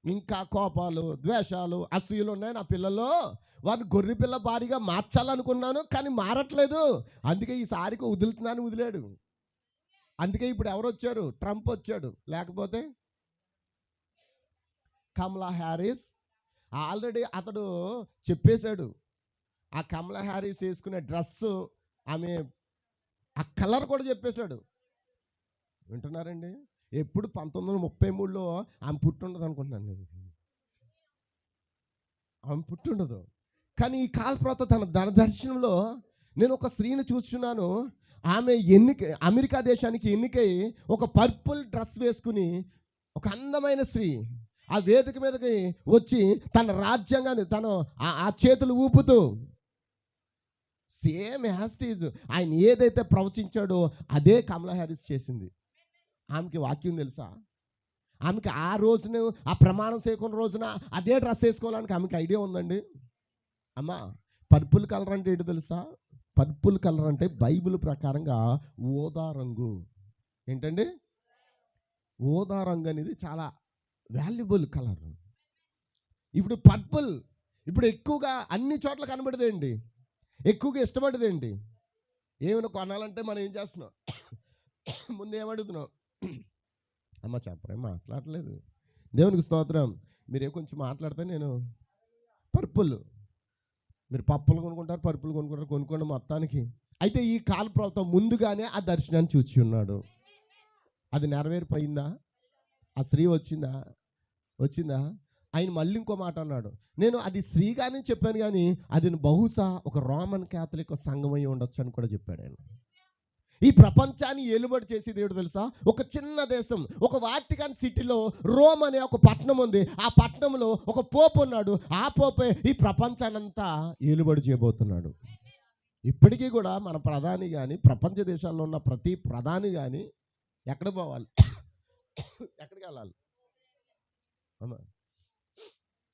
A: ఇంకా కోపాలు, ద్వేషాలు, అసూయలు ఉన్నాయి నా పిల్లల్లో. వారిని గొర్రె పిల్ల భారీగా మార్చాలనుకున్నాను కానీ మారట్లేదు. అందుకే ఈసారికి వదులుతున్నాను. వదిలాడు. అందుకే ఇప్పుడు ఎవరు వచ్చారు? ట్రంప్ వచ్చాడు. లేకపోతే కమలా హ్యారిస్. ఆల్రెడీ అతడు చెప్పేశాడు. ఆ కమలా హ్యారిస్ వేసుకునే డ్రెస్సు, ఆమె ఆ కలర్ కూడా చెప్పేశాడు. వింటున్నారండి? ఎప్పుడు 1933లో ఆమె పుట్టుండదు అనుకుంటున్నాను నేను. ఆమె పుట్టుండదు. కానీ ఈ కాలప్రవక్త తన దర్శనంలో నేను ఒక స్త్రీని చూస్తున్నాను. ఆమె అమెరికా దేశానికి ఎన్నికై ఒక పర్పుల్ డ్రెస్ వేసుకుని, ఒక అందమైన స్త్రీ ఆ వేదిక మీదకి వచ్చి తన రాజ్యాంగాన్ని ఆ చేతులు ఊపుతూ సేమ్ హ్యాస్టీజ్ ఆయన ఏదైతే ప్రవచించాడో అదే కమలా హ్యారిస్ చేసింది. ఆమెకి వాక్యం తెలుసా? ఆమెకి ఆ రోజున ఆ ప్రమాణం చేయకున్న రోజున అదే డ్రెస్ వేసుకోవడానికి ఆమెకి ఐడియా ఉందండి. అమ్మా, పర్పుల్ కలర్ అంటే ఏంటో తెలుసా? పర్పుల్ కలర్ అంటే బైబిల్ ప్రకారంగా ఊదా రంగు. ఏంటండి? ఊదా రంగు అనేది చాలా వాల్యుబుల్ కలర్. ఇప్పుడు పర్పుల్ ఇప్పుడు ఎక్కువగా అన్ని చోట్ల కనబడదేంటి, ఎక్కువగా ఇష్టపడదేంటి? ఏమైనా కొనాలంటే మనం ఏం చేస్తున్నాం? ముందు ఏమడుగుతున్నాం? అమ్మ చెప్పరే, మాట్లాడలేదు. దేవునికి స్తోత్రం. మీరే కొంచెం మాట్లాడితే నేను పర్పుల్, మీరు పప్పులు కొనుక్కుంటారు, పరుపులు కొనుక్కుంటారు, కొనుక్కోండి మొత్తానికి. అయితే ఈ కాల ప్రవక్త ముందుగానే ఆ దర్శనాన్ని చూచి ఉన్నాడు. అది నెరవేరిపోయిందా? ఆ స్త్రీ వచ్చిందా? ఆయన మళ్ళీ ఇంకో మాట అన్నాడు. నేను అది స్త్రీగానే చెప్పాను, కానీ అది బహుశా ఒక రోమన్ క్యాథలిక్ సంఘం అయి ఉండొచ్చు అని కూడా చెప్పాడు ఆయన. ఈ ప్రపంచాన్ని ఏలుబడి చేసి దేవుడు తెలుసా? ఒక చిన్న దేశం, ఒక వాటికన్ సిటీలో రోమ్ అనే ఒక పట్టణం ఉంది. ఆ పట్టణంలో ఒక పోపు ఉన్నాడు. ఆ పోపే ఈ ప్రపంచానంతా ఏలుబడి చేయబోతున్నాడు. ఇప్పటికీ కూడా మన ప్రధాని కానీ, ప్రపంచ దేశాల్లో ఉన్న ప్రతి ప్రధాని కానీ ఎక్కడ పోవాలి? ఎక్కడికి వెళ్ళాలి? అమ్మా,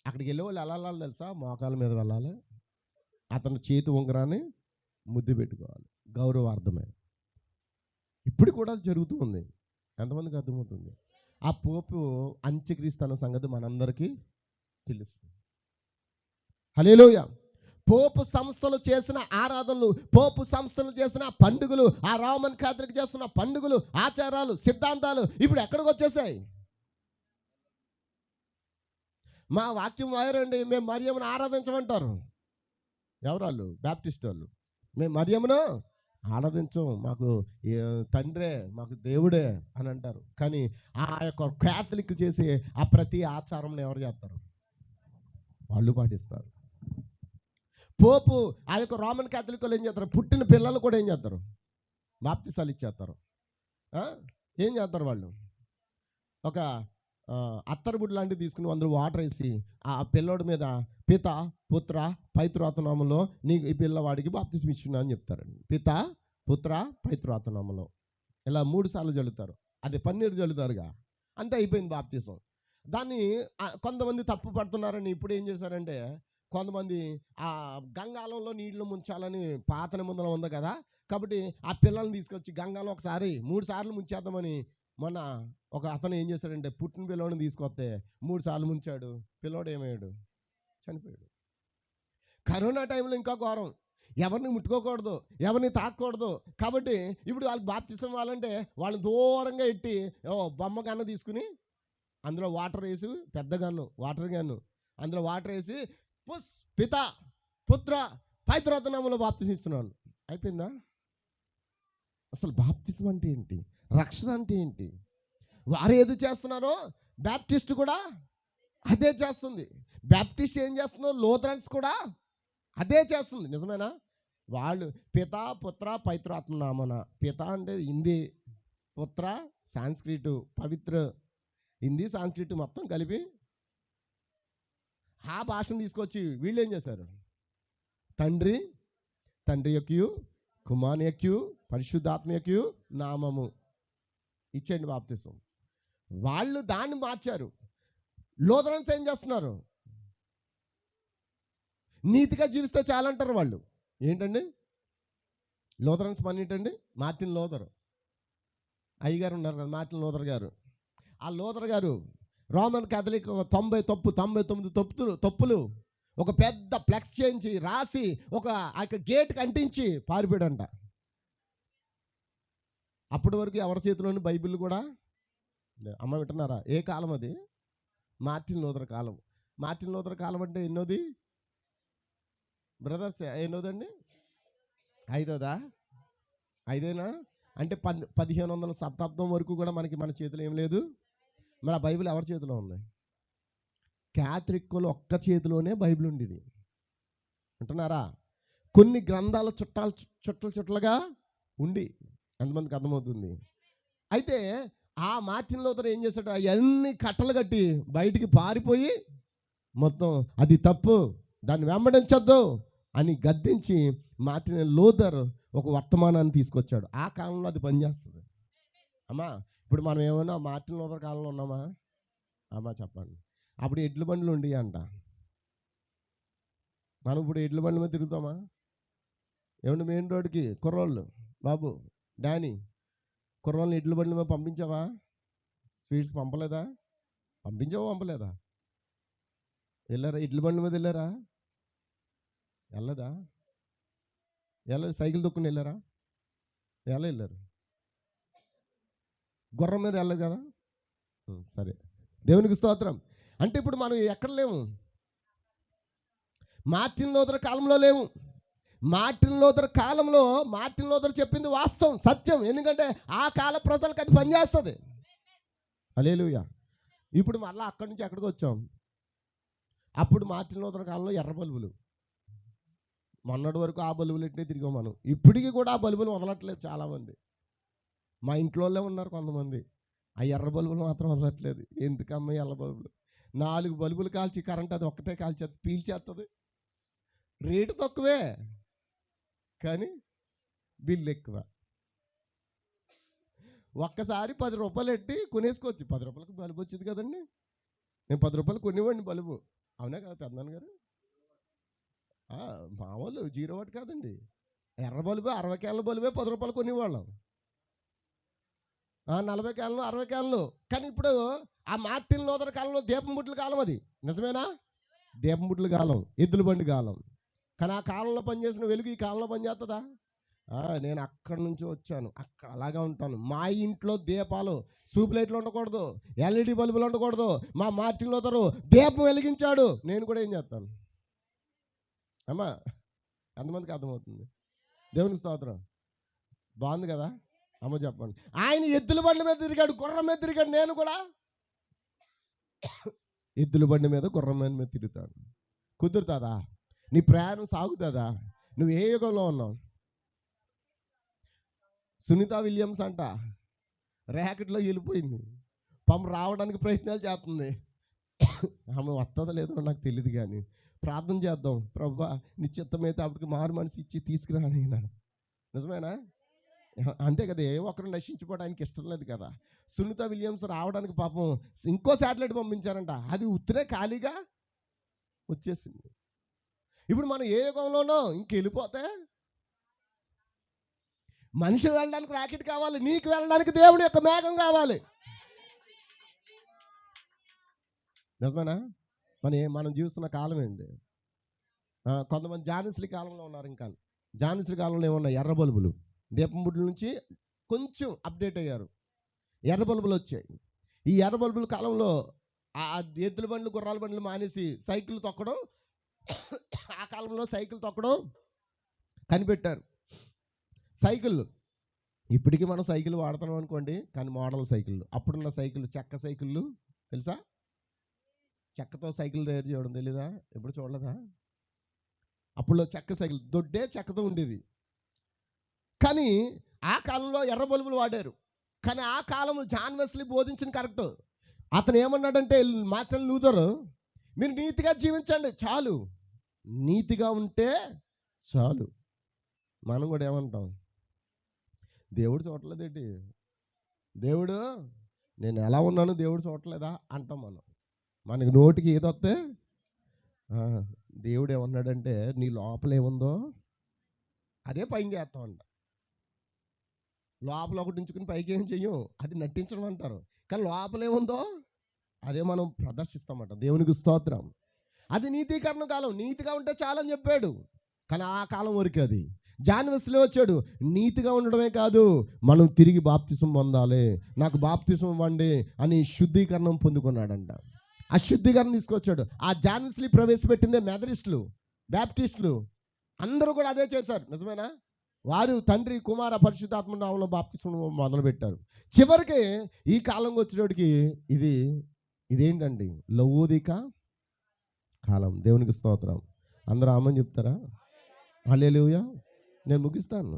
A: అక్కడికి వెళ్ళే వాళ్ళు ఎలా వెళ్ళాలి తెలుసా? మోకాల మీద వెళ్ళాలి. అతని చేతి ఉంగరాన్ని ముద్దు పెట్టుకోవాలి, గౌరవార్థమే. ఇప్పుడు కూడా జరుగుతూ ఉంది. ఎంతమందికి అర్థమవుతుంది? ఆ పోపు అంత్యక్రీస్తు అన్న సంగతి మనందరికీ తెలుసు. హల్లెలూయా. పోపు సంస్థలు చేసిన ఆరాధనలు, పోపు సంస్థలు చేసిన పండుగలు, ఆ రోమన్ క్యాథలిక్ చేస్తున్న పండుగలు, ఆచారాలు, సిద్ధాంతాలు ఇప్పుడు ఎక్కడికి వచ్చేసాయి? మా వాక్యం వాయరండి, మేము మరియమ్మను ఆరాధించమంటారు. ఎవరాళ్ళు? బ్యాప్టిస్ట్ వాళ్ళు. మేము మరియమ్మను ఆరాధించం, మాకు తండ్రే, మాకు దేవుడే అని అంటారు. కానీ ఆ యొక్క క్యాథలిక్ చేసే ఆ ప్రతి ఆచారంలో ఎవరు చేస్తారు? వాళ్ళు పాటిస్తారు. పోపు ఆ యొక్క రోమన్ క్యాథలిక్ వాళ్ళు ఏం చేస్తారు? పుట్టిన పిల్లలు కూడా ఏం చేస్తారు? బాప్తిసాలు ఇచ్చేస్తారు. ఏం చేస్తారు వాళ్ళు? ఒక అత్తరుబుడ్డు లాంటివి తీసుకుని అందులో వాటర్ వేసి ఆ పిల్లోడి మీద పిత, పుత్ర, పవిత్రాత్మనామంలో నీకు ఈ పిల్లవాడికి బాప్తిసం ఇచ్చున్నా అని చెప్తారండి. పిత, పుత్ర, పవిత్రాత్మనామంలో ఇలా 3 సార్లు జల్లుతారు. అది పన్నీరు జల్లుతారుగా, అంతే, అయిపోయింది బాప్తిసం. దాన్ని కొంతమంది తప్పు పడుతున్నారని ఇప్పుడు ఏం చేశారంటే, కొంతమంది ఆ గంగాలంలో నీళ్లు ముంచాలని పాత నిబంధనలు ఉంది కదా, కాబట్టి ఆ పిల్లల్ని తీసుకొచ్చి గంగాలో ఒకసారి 3 సార్లు ముంచేద్దామని మొన్న ఒక అతను ఏం చేశాడంటే, పుట్టిన పిల్లోడిని తీసుకొస్తే 3 సార్లు ముంచాడు. పిల్లోడు ఏమయ్యాడు? చనిపోయాడు. కరోనా టైంలో ఇంకా ఘోరం. ఎవరిని ముట్టుకోకూడదు, ఎవరిని తాకూడదు. కాబట్టి ఇప్పుడు వాళ్ళకి బాప్తిసం ఇవ్వాలంటే వాళ్ళని దూరంగా ఎట్టి బొమ్మ గన్ను తీసుకుని అందులో వాటర్ వేసి, పెద్ద గన్ను, వాటర్ గన్ను, అందులో వాటర్ వేసి పిత, పుత్ర, పవిత్రాత్మనామంలో బాప్తిసం ఇస్తున్నాను. అయిపోయిందా? అసలు బాప్తిసం అంటే ఏంటి? రక్షణ అంటే ఏంటి? వారు ఏది చేస్తున్నారో బ్యాప్టిస్ట్ కూడా అదే చేస్తుంది. బ్యాప్టిస్ట్ ఏం చేస్తుందో లూథరన్స్ కూడా అదే చేస్తుంది. నిజమేనా? వాళ్ళు పిత, పుత్ర, పవిత్రాత్మనామన. పిత అంటే హిందీ, పుత్ర సాంస్క్రిట్, పవిత్ర హిందీ సాంస్క్రిట్ మొత్తం కలిపి ఆ భాషను తీసుకొచ్చి వీళ్ళు ఏం చేశారు? తండ్రి యొక్కయు, కుమారుని యొక్కయు, పరిశుద్ధాత్మ యొక్కయు నామము ఇచ్చేయండి బాప్తిసం. వాళ్ళు దాన్ని మార్చారు. లూథరన్స్ ఏం చేస్తున్నారు? నీతిగా జీవిస్తే చాలంటారు వాళ్ళు. ఏంటండి లూథరన్స్ పని ఏంటండి? మార్టిన్ లూథర్ అయ్యగారు ఉన్నారు కదా, మార్టిన్ లూథర్ గారు. ఆ లూథర్ గారు రోమన్ క్యాథలిక్ 99 తప్పులు ఒక పెద్ద ఫ్లెక్స్ చేయించి రాసి ఒక గేట్కి అంటించి పారిపోయాడంట. అప్పటి వరకు ఎవరి చేతిలోని బైబిల్ కూడా అమ్మ వింటున్నారా? ఏ కాలం అది? మార్టిన్ లూథర్ కాలం. మార్టిన్ లూథర్ కాలం అంటే ఎన్నోది బ్రదర్స్? ఎన్నోదండి? 5వ? 5ఏనా? అంటే 1500 శతాబ్దం వరకు కూడా మన చేతిలో ఏం లేదు. మరి ఆ బైబిల్ ఎవరి చేతిలో ఉంది? క్యాథలిక్కులు ఒక్క చేతిలోనే బైబిల్ ఉండేది. అంటున్నారా? కొన్ని గ్రంథాలు చుట్టలుగా ఉండి ఎంతమందికి అర్థమవుతుంది? అయితే ఆ మార్టిన్ లూథర్ ఏం చేశాడు? అవన్నీ కట్టలు కట్టి బయటికి పారిపోయి మొత్తం అది తప్పు, దాన్ని వెంబడించొద్దు అని గద్దించి మార్టిన్ లూథర్ ఒక వర్తమానాన్ని తీసుకొచ్చాడు. ఆ కాలంలో అది పనిచేస్తుంది. అమ్మా ఇప్పుడు మనం ఏమన్నా మార్టిన్ లూథర్ కాలంలో ఉన్నామా? అమ్మా చెప్పండి. అప్పుడు ఎడ్ల బండ్లు ఉండి అంట. మనం ఇప్పుడు ఎడ్ల బండ్ల మీద తిరుగుతామా? ఏమన్నా మెయిన్ రోడ్డుకి కుర్రోళ్ళు, బాబు డానీ కుర్రోళ్ళని ఎడ్ల బండ్ల మీద పంపించావా? స్వీట్స్ పంపలేదా? పంపలేదా? వెళ్ళారా? ఎడ్ల బండ్ల మీద వెళ్ళారా? వెళ్ళదా? సైకిల్ దొక్కుని వెళ్ళారా? వెళ్ళారు. గుర్రం మీద వెళ్ళదు కదా? సరే, దేవునికి స్తోత్రం. అంటే ఇప్పుడు మనం ఎక్కడ లేము? మార్టిన్ లూథర్ కాలంలో లేము. మార్టిన్ లూథర్ కాలంలో మార్టిన్ లూథర్ చెప్పింది వాస్తవం, సత్యం. ఎందుకంటే ఆ కాల ప్రజలకు అది పనిచేస్తుంది. హల్లెలూయా. ఇప్పుడు మళ్ళీ అక్కడి నుంచి ఎక్కడికి వచ్చాం? అప్పుడు మార్టిన్ లూథర్ కాలంలో ఎర్ర బల్బులు. మొన్నటి వరకు ఆ బల్బులు ఎట్టినే తిరిగాం మనం. ఇప్పటికీ కూడా ఆ బల్బులు వదలట్లేదు చాలామంది. మా ఇంట్లోనే ఉన్నారు కొంతమంది. ఆ ఎర్ర బల్బులు మాత్రం వదలట్లేదు. ఎందుకమ్మా ఎర్ర బల్బులు? 4 బల్బులు కాల్చి కరెంట్ అది ఒక్కటే పీల్చేస్తుంది. రేటు తక్కువే కానీ బిల్లు ఎక్కువ. ఒక్కసారి 10 రూపాయలు ఎట్టి కొనేసుకోవచ్చు. 10 రూపాయలకు బల్బు వచ్చింది కదండి. నేను 10 రూపాయలు కొనివ్వండి బల్బు. అవునా కదా పెద్దనాన్న గారు? మామూలు 0 వాట్ కాదండి. ఎర్ర బల్బు 60 క్యాన్ల బల్బే 10 రూపాయలు కొనివ్వాళ్ళం. 40 క్యాన్లు 60 క్యాన్లు. కానీ ఇప్పుడు ఆ మార్టిన్ లూథర్ కాలంలో దీపం బుడ్ల కాలం. అది నిజమేనా? దీపం బుడ్ల కాలం, ఎద్దుల బండి కాలం. కానీ ఆ కాలంలో పనిచేసిన వెలుగు ఈ కాలంలో పనిచేస్తుందా? నేను అక్కడి నుంచి వచ్చాను, అక్కడ అలాగా ఉంటాను. మా ఇంట్లో దీపాలు సూప్ లైట్లు ఉండకూడదు, ఎల్ఈడి బల్బులు ఉండకూడదు. మా మార్టిన్ లూథర్ దీపం వెలిగించాడు, నేను కూడా ఏం చేస్తాను? అమ్మా ఎంతమందికి అర్థమవుతుంది? దేవునికి స్తోత్రం. బాగుంది కదా అమ్మ? చెప్పండి. ఆయన ఎద్దుల బండి మీద తిరిగాడు, గుర్రం మీద తిరిగాడు. నేను కూడా ఎద్దుల బండి మీద గుర్రం మీద తిరుగుతాను. కుదురుతుందా? నీ ప్రయాణం సాగుతుందా? నువ్వు ఏ యుగంలో ఉన్నావు? సునీత విలియమ్స్ అంట ర్యాకెట్లో వెళ్ళిపోయింది. రావడానికి ప్రయత్నాలు చేస్తుంది. ఆమె వస్తుందో లేదో నాకు తెలియదు, కానీ ప్రార్థన చేద్దాం. ప్రభువా నీ చిత్తమైతే అప్పటికి మారు మనసు ఇచ్చి తీసుకురానైనా. నిజమేనా? అంతే కదా. ఏ ఒక్కరు నశించుకోవడానికి ఇష్టం లేదు కదా. సునీత విలియమ్స్ రావడానికి పాపం ఇంకో శాటిలైట్ పంపించారంట. అది ఉత్తరే ఖాళీగా వచ్చేసింది. ఇప్పుడు మనం ఏ యుగంలోనో ఇంకెళ్ళిపోతే మనిషి వెళ్ళడానికి రాకెట్ కావాలి, నీకు వెళ్ళడానికి దేవుడి యొక్క మేఘం కావాలి. నిజమేనా? మనం చూస్తున్న కాలం ఏంటి? కొంతమంది జానిస్లీ కాలంలో ఉన్నారు. ఇంకా జానిస్లీ కాలంలో ఏమన్నా ఎర్ర బల్బులు, దీపం బుడ్ల నుంచి కొంచెం అప్డేట్ అయ్యారు, ఎర్ర బల్బులు వచ్చాయి. ఈ ఎర్ర బల్బుల కాలంలో ఆ ఎద్దుల బండ్లు గుర్రాల బండ్లు మానేసి సైకిల్ తొక్కడం, ఆ కాలంలో సైకిల్ తొక్కడం కనిపెట్టారు. సైకిళ్ళు ఇప్పటికీ మనం సైకిల్ వాడుతున్నాం అనుకోండి, కానీ మోడల్ సైకిళ్ళు. అప్పుడున్న సైకిళ్ళు చెక్క సైకిళ్ళు తెలుసా? చెక్కతో సైకిల్ తయారు చేయడం తెలీదా? ఎప్పుడు చూడలేదా? అప్పుడు చెక్క సైకిల్, దొడ్డే చెక్కతో ఉండేది. కానీ ఆ కాలంలో ఎర్ర బల్బులు వాడారు. కానీ ఆ కాలంలో జాన్ వెస్లీ బోధించిన కరెక్ట్. అతను ఏమన్నాడంటే, మార్టిన్ లూథర్ మీరు నీతిగా జీవించండి చాలు, నీతిగా ఉంటే చాలు. మనం కూడా ఏమంటాం? దేవుడు చూడలేదేంటి? దేవుడు నేను ఎలా ఉన్నాను దేవుడు చూడలేదా అంటాం మనం. మనకి నోటికి ఏదొస్తే దేవుడు ఏమన్నాడంటే, నీ లోపల ఏముందో అదే పైన చేస్తామంట. లోపల ఒకటి ఉంచుకుని పైకి ఏం చెయ్యం, అది నటించడం అంటారు. కానీ లోపల ఏముందో అదే మనం ప్రదర్శిస్తామంట. దేవునికి స్తోత్రం. అది నీతీకరణ కాలం, నీతిగా ఉంటే చాలని చెప్పాడు. కానీ ఆ కాలం వరకు అది. జాన్ వెస్లీ వచ్చాడు, నీతిగా ఉండడమే కాదు, మనం తిరిగి బాప్తిసం పొందాలి, నాకు బాప్తిసం ఇవ్వండి అని శుద్ధీకరణం పొందుకున్నాడంట. ఆ శుద్ధీకరణ తీసుకొచ్చాడు. ఆ జాన్ వెస్లీ ప్రవేశపెట్టిందే మెథడిస్టులు, బ్యాప్టిస్టులు అందరూ కూడా అదే చేశారు. నిజమేనా? వారు తండ్రి కుమార పరిశుద్ధాత్మ నామములో బాప్తిసం మొదలుపెట్టారు. చివరికి ఈ కాలంకి వచ్చేటోడికి ఇదేంటండి, లవోదిక కాలం. దేవునికి స్తోత్రం. అందరూ ఆమని చెప్తారా? హల్లెలూయా. నేను ముగిస్తాను.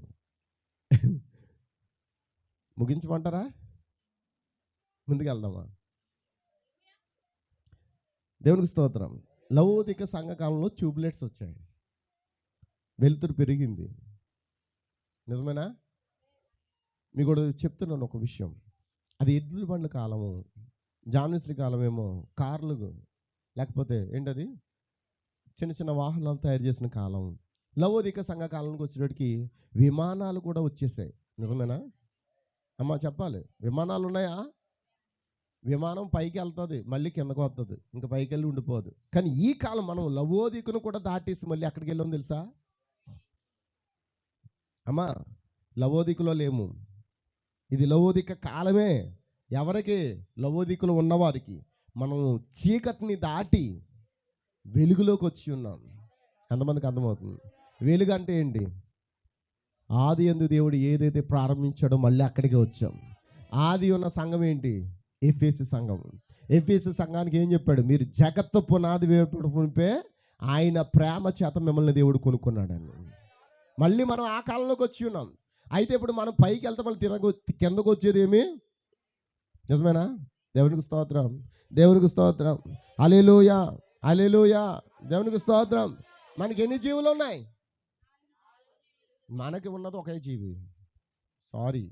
A: ముగించమంటారా? ముందుకెళ్దామా? దేవునికి స్తోత్రం. లవోదిక సంఘకాలంలో ట్యూబ్లెట్స్ వచ్చాయి, వెలుతురు పెరిగింది. నిజమేనా? మీకు కూడా చెప్తున్నాను ఒక విషయం. అది ఎద్దుల బండ్ల కాలము, జాన్విశ్రీ కాలం ఏమో కార్లు, లేకపోతే ఏంటది చిన్న చిన్న వాహనాలు తయారు చేసిన కాలం. లవోదిక సంఘ కాలానికి వచ్చేటప్పటికి విమానాలు కూడా వచ్చేసాయి. నిజమేనా అమ్మా? చెప్పాలి. విమానాలు ఉన్నాయా? విమానం పైకి వెళ్తుంది, మళ్ళీ కిందకు వస్తుంది, ఇంకా పైకి వెళ్ళి ఉండిపోదు. కానీ ఈ కాలం మనం లవోదికను కూడా దాటేసి మళ్ళీ అక్కడికి వెళ్ళాం తెలుసా అమ్మా? లవోదికలో లేము. ఇది లవోదిక కాలమే. ఎవరికి? లవోదికలో ఉన్నవారికి. మనం చీకటిని దాటి వెలుగులోకి వచ్చి ఉన్నాం. ఎంతమందికి అర్థమవుతుంది? వెలుగు అంటే ఏంటి? ఆది యందు దేవుడు ఏదైతే ప్రారంభించాడో మళ్ళీ అక్కడికి వచ్చాం. ఆది ఉన్న సంఘం ఏంటి? ఎఫెసు సంఘం. ఎఫెసు సంఘానికి ఏం చెప్పాడు? మీరు జగత్తు పునాది వేపుడిపే ఆయన ప్రేమ చేత మిమ్మల్ని దేవుడు కొనుక్కున్నాడని. మళ్ళీ మనం ఆ కాలంలోకి వచ్చి ఉన్నాం. అయితే ఇప్పుడు మనం పైకి వెళ్తే మళ్ళీ కిందకు వచ్చేది ఏమి? నిజమేనా? దేవునికి స్తోత్రం, దేవునికి స్తోత్రం. హల్లెలూయా, హల్లెలూయా, దేవునికి స్తోత్రం. మనకి ఎన్ని జీవులు ఉన్నాయి? మనకి ఉన్నది ఒకే జీవి. సారీ,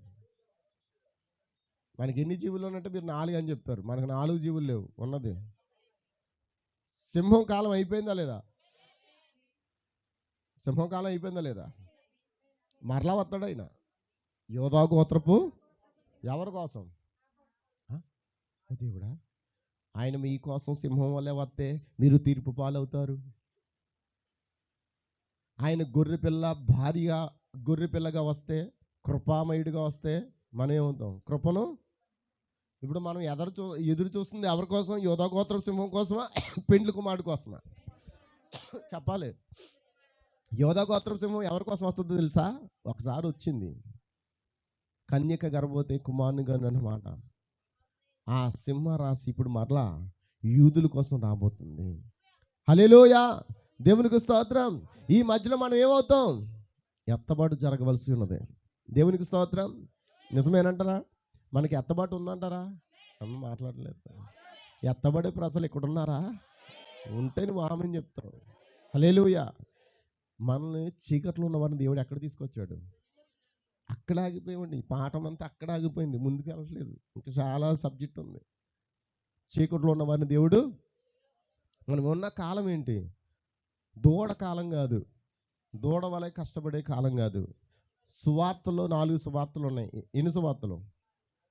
A: మనకి ఎన్ని జీవులు ఉన్నట్టు మీరు 4 అని చెప్పారు. మనకు 4 జీవులు లేవు. ఉన్నది సింహం కాలం అయిపోయిందా లేదా? సింహం కాలం అయిపోయిందా లేదా? మరలా వస్తాడు ఆయన. యోధా గోత్రపు ఎవరి కోసం? దేవుడా, ఆయన మీ కోసం సింహం వల్లే వస్తే మీరు తీర్పు పాలవుతారు. ఆయన గొర్రె పిల్లగా వస్తే, కృపామయుడిగా వస్తే మనం ఏమవుతాం? కృపను. ఇప్పుడు మనం ఎదురు చూస్తుంది ఎవరి కోసం? యోధా గోత్రపు సింహం కోసమా, పెండ్లి కుమారుడు కోసమా? చెప్పాలి. యోధా గోత్రపు సింహం ఎవరి కోసం వస్తుందో తెలుసా? ఒకసారి వచ్చింది, కన్యక గర్భవతి కుమారునిగా అన్నమాట. ఆ సింహరాశి ఇప్పుడు మరలా యూదుల కోసం రాబోతుంది. హల్లెలూయా, దేవునికి స్తోత్రం. ఈ మధ్యలో మనం ఏమవుతాం? ఎత్తబాటు జరగవలసి ఉన్నది. దేవునికి స్తోత్రం. నిజమేనంటారా? మనకి ఎత్తబాటు ఉందంటారా? అమ్మ మాట్లాడలేదు. ఎత్తబడే ప్రజలు ఇక్కడ ఉన్నారా? ఉంటే నువ్వు ఆమెను చెప్తావు. హల్లెలూయా. మనల్ని చీకట్లో ఉన్నవారిని దేవుడు ఎక్కడ తీసుకొచ్చాడు? అక్కడ ఆగిపోయామండి. పాఠం అంతా అక్కడ ఆగిపోయింది, ముందుకు వెళ్ళట్లేదు. ఇంకా చాలా సబ్జెక్ట్ ఉంది. చీకట్లో ఉన్నవారిని దేవుడు, మనం ఉన్న కాలం ఏంటి? దూడ కాలం కాదు, దూడ వలె కష్టపడే కాలం కాదు. సువార్తలో 4 సువార్తలు ఉన్నాయి. ఎన్ని సువార్తలు?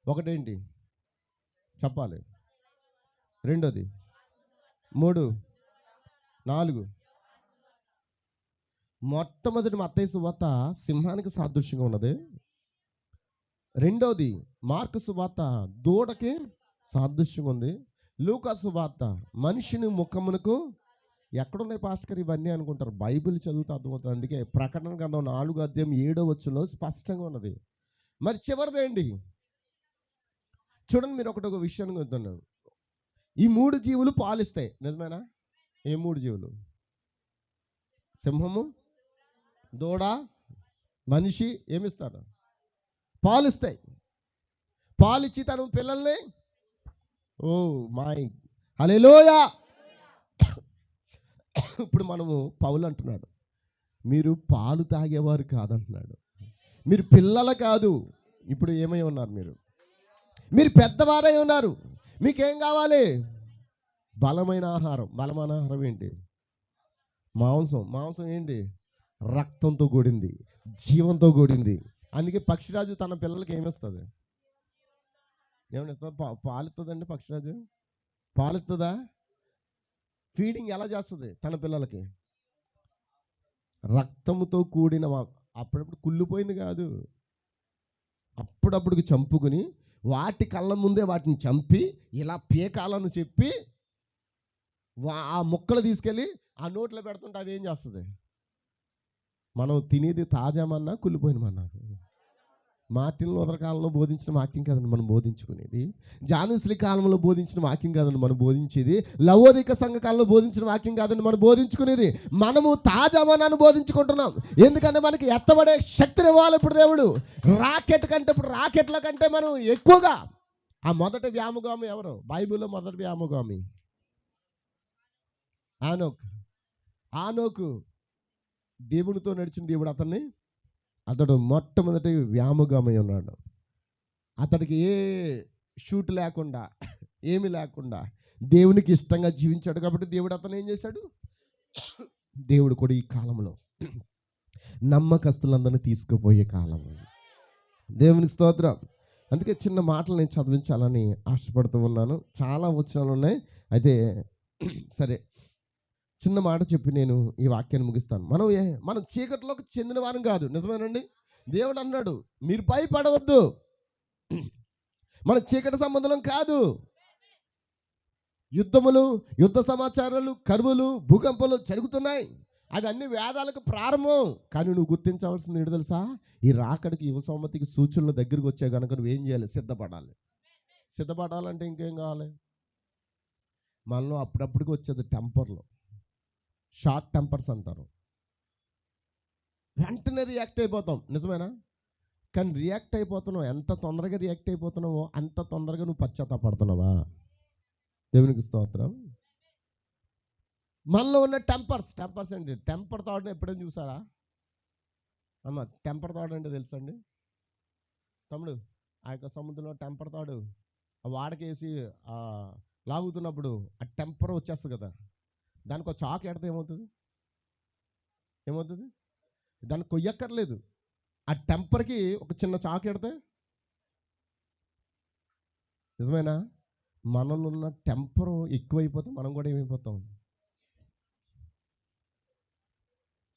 A: ఒకటేంటి చెప్పాలి? రెండోది, 3, 4. మొట్టమొదటి మత్తయి సువార్త సింహానికి సాదృశ్యంగా ఉన్నది. రెండోది మార్కు సువార్త దూడకి సాదృశ్యంగా ఉంది. లూకా సువార్త మనిషిని ముఖమునకు. ఎక్కడున్నాయి పాస్టర్ ఇవన్నీ అనుకుంటారు. బైబిల్ చదువుతూ అర్థమవుతుంది. అందుకే ప్రకటన గ్రంథం 4:7 స్పష్టంగా ఉన్నది. మరి చివరిదేంటి చూడండి. మీరు ఒక విషయాన్ని చెప్తున్నాను. ఈ 3 జీవులు పాలిస్తాయి. నిజమేనా? ఏ 3 జీవులు? సింహము, దూడ, మనిషి ఏమిస్తాడు? పాలిస్తాయి. పాలిచ్చి తన పిల్లల్ని, ఓ మై హల్లెలూయా. ఇప్పుడు మనము పౌలు అంటున్నాడు, మీరు పాలు తాగేవారు కాదంటున్నాడు. మీరు పిల్లలు కాదు. ఇప్పుడు ఏమై ఉన్నారు? మీరు పెద్దవారై ఉన్నారు. మీకేం కావాలి? బలమైన ఆహారం. బలమైన ఆహారం ఏంటి? మాంసం. మాంసం ఏంటి? రక్తంతో కూడింది, జీవంతో కూడింది. అందుకే పక్షిరాజు తన పిల్లలకి ఏమిస్తుంది? ఏమని ఇస్తుంది? పాలిస్తుందండి పక్షిరాజు? పాలిస్తుందా? ఫీడింగ్ ఎలా చేస్తుంది తన పిల్లలకి? రక్తముతో కూడిన అప్పుడప్పుడు కుళ్ళిపోయింది కాదు, అప్పుడప్పుడుకి చంపుకుని వాటి కళ్ళ ముందే వాటిని చంపి ఇలా పీకాలను చెప్పి ఆ ముక్కలు తీసుకెళ్ళి ఆ నోట్లో పెడుతుంటే అవి ఏం చేస్తుంది? మనం తినేది తాజామన్నా కుళ్ళిపోయిన మన్నా. మార్టిన్ లూథర్ కాలంలో బోధించిన వాక్యం కాదండి మనం బోధించుకునేది. జానుస్లీ కాలంలో బోధించిన వాక్యం కాదండి మనం బోధించేది. లవోదిక సంఘ కాలంలో బోధించిన వాక్యం కాదండి మనం బోధించుకునేది. మనము తాజామన్నాన్ని బోధించుకుంటున్నాం. ఎందుకంటే మనకి ఎత్తబడే శక్తిని ఇవ్వాలి ఇప్పుడు దేవుడు. రాకెట్ కంటే ఇప్పుడు రాకెట్ల కంటే మనం ఎక్కువగా ఆ మొదటి వ్యామగామి ఎవరు? బైబిల్లో మొదటి వ్యామగామి ఆనోక్. ఆనోకు దేవునితో నడిచిన దేవుడు అతడు మొట్టమొదటి వ్యామగామై ఉన్నాడు. అతడికి ఏ షూట్ లేకుండా ఏమి లేకుండా దేవునికి ఇష్టంగా జీవించాడు కాబట్టి దేవుడు అతను ఏం చేశాడు? దేవుడు కూడా ఈ కాలంలో నమ్మకస్తులందరినీ తీసుకుపోయే కాలం. దేవునికి స్తోత్రం. అందుకే చిన్న మాటలు నేను చదివించాలని ఆశపడుతూ ఉన్నాను. చాలా వచనాలు ఉన్నాయి. అయితే సరే, చిన్న మాట చెప్పి నేను ఈ వాక్యాన్ని ముగిస్తాను. మనం చీకటిలోకి చెందిన వారం కాదు, నిజమేనండి. దేవుడు అన్నాడు మీరు భయపడవద్దు, మన చీకటి సంబంధం కాదు. యుద్ధములు, యుద్ధ సమాచారాలు, కరువులు, భూకంపాలు జరుగుతున్నాయి. అవన్నీ వేదాలకు ప్రారంభం. కానీ నువ్వు గుర్తించవలసింది ఏంటి తెలుసా? ఈ రాకడికి యువ సౌమతికి సూచనలు దగ్గరికి వచ్చే కనుక నువ్వేం చేయాలి? సిద్ధపడాలి. సిద్ధపడాలంటే ఇంకేం కావాలి? మనలో అప్పుడప్పటికి వచ్చేది టెంపర్లో, షార్ట్ టెంపర్స్ అంటారు. వెంటనే రియాక్ట్ అయిపోతాం, నిజమేనా? కానీ రియాక్ట్ అయిపోతున్నావు, ఎంత తొందరగా రియాక్ట్ అయిపోతున్నావో అంత తొందరగా నువ్వు పశ్చాత్తాపడుతున్నావా? దేవునికి స్తోత్రం. మనలో ఉన్న టెంపర్స్ అండి. టెంపర్ థాట్ ఎప్పుడైనా చూసారా అమ్మ? టెంపర్ థాట్ అంటే తెలుసండి తమ్ముడు? ఆ యొక్క సముద్రంలో టెంపర్ థాట్ వాడకేసి లాగుతున్నప్పుడు ఆ టెంపర్ వచ్చేస్తుంది కదా, దానికి ఒక చాకు ఎడితే ఏమవుతుంది? దాన్ని కొయ్యక్కర్లేదు. ఆ టెంపర్కి ఒక చిన్న చాకు ఎడితే నిజమేనా? మనలో ఉన్న టెంపర్ ఎక్కువైపోతే మనం కూడా ఏమైపోతాం?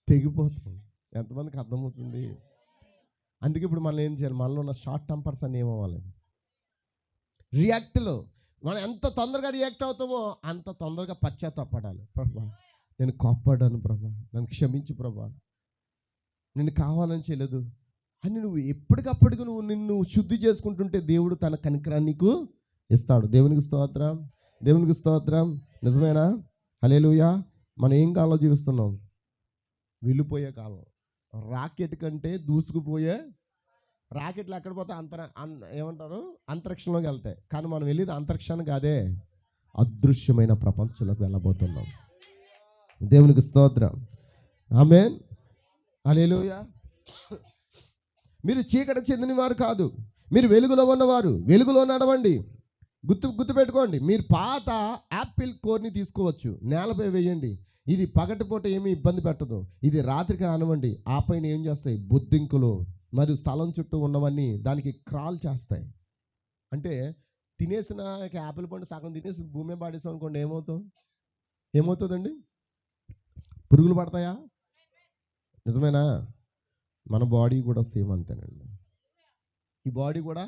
A: తెగిపోతాం. ఎంతమందికి అర్థమవుతుంది? అందుకే ఇప్పుడు మనం ఏం చేయాలి? మనలో ఉన్న షార్ట్ టెంపర్స్ అన్నీ ఏమవ్వాలి? రియాక్ట్లో మనం ఎంత తొందరగా రియాక్ట్ అవుతామో అంత తొందరగా పశ్చాత్తాపడాలి. ప్రభా నేను కోప్పడ్డాను, ప్రభా నన్ను క్షమించు, ప్రభా నిన్ను కావాలని చేయలేదు అని నువ్వు ఎప్పటికప్పటికి నిన్ను శుద్ధి చేసుకుంటుంటే దేవుడు తన కనికరాన్ని నీకు ఇస్తాడు. దేవునికి స్తోత్రం, దేవునికి స్తోత్రం. నిజమేనా? హల్లెలూయా. మనం ఏం కాలంలో జీవిస్తున్నాం? వెళ్ళిపోయే కాలం. రాకెట్ కంటే దూసుకుపోయే. రాకెట్లు ఎక్కడ పోతే ఏమంటారు? అంతరిక్షంలోకి వెళ్తాయి. కానీ మనం వెళ్ళేది అంతరిక్షానికి కాదే, అదృశ్యమైన ప్రపంచంలోకి వెళ్ళబోతున్నాం. దేవునికి స్తోత్రం, ఆమేన్, హల్లెలూయా. మీరు చీకటి చెందిన వారు కాదు, మీరు వెలుగులో ఉన్నవారు. వెలుగులో నడవండి. గుర్తుపెట్టుకోండి. మీరు పాత యాపిల్ కోర్ని తీసుకోవచ్చు, నేలపై వేయండి. ఇది పగటిపూట ఏమీ ఇబ్బంది పెట్టదు. ఇది రాత్రికి ఆనవండి. ఆ పైన ఏం చేస్తాయి? బొద్దింకులు మరియు స్థలం చుట్టూ ఉన్నవన్నీ దానికి క్రాల్ చేస్తాయి. అంటే తినేసిన యాపిల్ పండు సగం తినేసి భూమి పాడేసాం అనుకోండి, ఏమవుతుందండి? పురుగులు పడతాయా? నిజమేనా? మన బాడీ కూడా సేమ్ అంతేనండి. ఈ బాడీ కూడా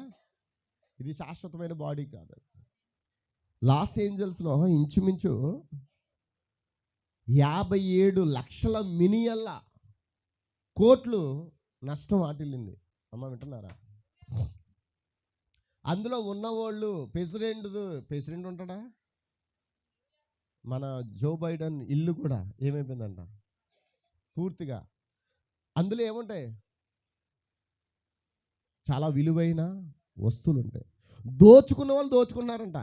A: ఇది శాశ్వతమైన బాడీ కాదు. లాస్ ఏంజల్స్లో ఇంచుమించు 57 లక్షల మిలియన్ల కోట్లు నష్టం వాటిల్లింది. అమ్మ వింటున్నారా? అందులో ఉన్నవాళ్ళు ప్రెసిడెంట్ ఉంటాడా? మన జో బైడెన్ ఇల్లు కూడా ఏమైపోయిందంట పూర్తిగా. అందులో ఏముంటాయి? చాలా విలువైన వస్తువులు ఉంటాయి. దోచుకున్న వాళ్ళు దోచుకున్నారంట.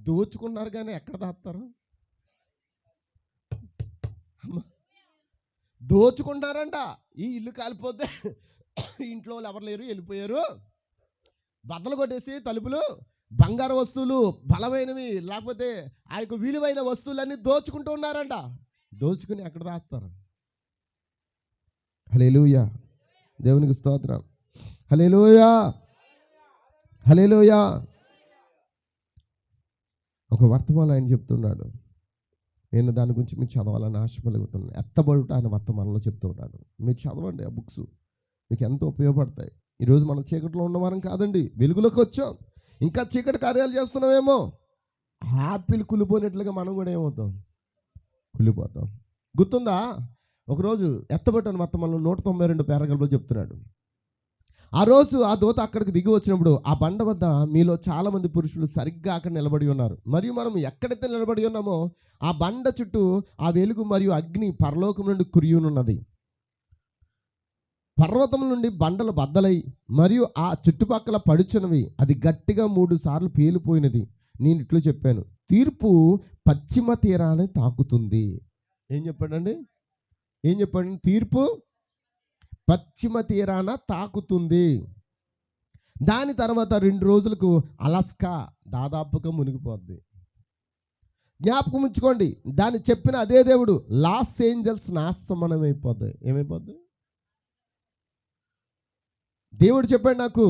A: దోచుకున్నారు కానీ ఎక్కడ దాస్తారు? దోచుకుంటారంట. ఈ ఇల్లు కాలిపోతే ఇంట్లో వాళ్ళు ఎవరు లేరు, వెళ్ళిపోయారు, బద్దలు కొట్టేసి తలుపులు, బంగారు వస్తువులు, బలమైనవి లేకపోతే ఆ యొక్క విలువైన వస్తువులన్నీ దోచుకుంటూ ఉన్నారంట. దోచుకుని ఎక్కడ దాస్తారు? హల్లెలూయా, దేవునికి స్తోత్రం, హల్లెలూయా, హల్లెలూయా. ఒక వర్తమానం ఆయన చెప్తున్నాడు, నేను దాని గురించి మీరు చదవాలని ఆశ కలుగుతున్నాను. ఎత్తబడుట ఆయన వర్తమానంలో చెప్తూ ఉన్నాడు. మీరు చదవండి ఆ బుక్స్. మీకు ఎంతో ఉపయోగపడతాయి. ఈరోజు మనం చీకట్లో ఉన్నవారం కాదండి, వెలుగులోకి వచ్చాం. ఇంకా చీకటి కార్యాలు చేస్తున్నామేమో. హ్యాపీలు కులిపోయినట్లుగా మనం కూడా ఏమవుతాం, కులిపోతాం. గుర్తుందా, ఒకరోజు ఎత్తబట్టాను మొత్తం మనం 192 పేరాగ్రాఫ్లో చెప్తున్నాడు. ఆ రోజు ఆ దూత అక్కడికి దిగి వచ్చినప్పుడు ఆ బండ వద్ద మీలో చాలామంది పురుషులు సరిగ్గా అక్కడ నిలబడి ఉన్నారు. మరియు మనం ఎక్కడైతే నిలబడి ఉన్నామో ఆ బండ చుట్టూ ఆ వెలుగు మరియు అగ్ని పరలోకం నుండి కురియునున్నది. పర్వతం నుండి బండలు బద్దలై మరియు ఆ చుట్టుపక్కల పడుచున్నవి. అది గట్టిగా 3 సార్లు పేలిపోయినది. నేను ఇట్లు చెప్పాను, తీర్పు పశ్చిమ తీరాన్ని తాకుతుంది. ఏం చెప్పాడండి, ఏం చెప్పాడు? తీర్పు పశ్చిమ తీరాన తాకుతుంది. దాని తర్వాత 2 రోజులకు అలస్కా దాదాపుగా మునిగిపోద్ది. జ్ఞాపకం ఉంచుకోండి, దాన్ని చెప్పిన అదే దేవుడు లాస్ ఏంజల్స్ నాశనం అయిపోద్ది. ఏమైపోద్ది? దేవుడు చెప్పాడు నాకు,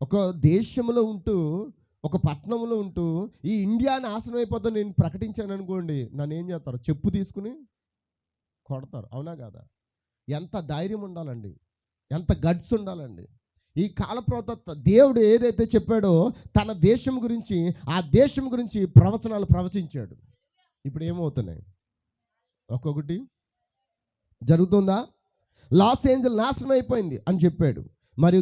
A: ఒక దేశంలో ఉంటూ, ఒక పట్టణంలో ఉంటూ ఈ ఇండియా నాశనం అయిపోద్దని నేను ప్రకటించాను అనుకోండి, నన్ను ఏం చేస్తారు? చెప్పు తీసుకుని కొడతారు. అవునా కాదా? ఎంత ధైర్యం ఉండాలండి, ఎంత గట్స్ ఉండాలండి. ఈ కాల ప్రవక్త దేవుడు ఏదైతే చెప్పాడో తన దేశం గురించి, ఆ దేశం గురించి ప్రవచనాలు ప్రవచించాడు. ఇప్పుడు ఏమవుతున్నాయి? ఒక్కొక్కటి జరుగుతుందా? లాస్ ఏంజల్ నాశనం అయిపోయింది అని చెప్పాడు, మరియు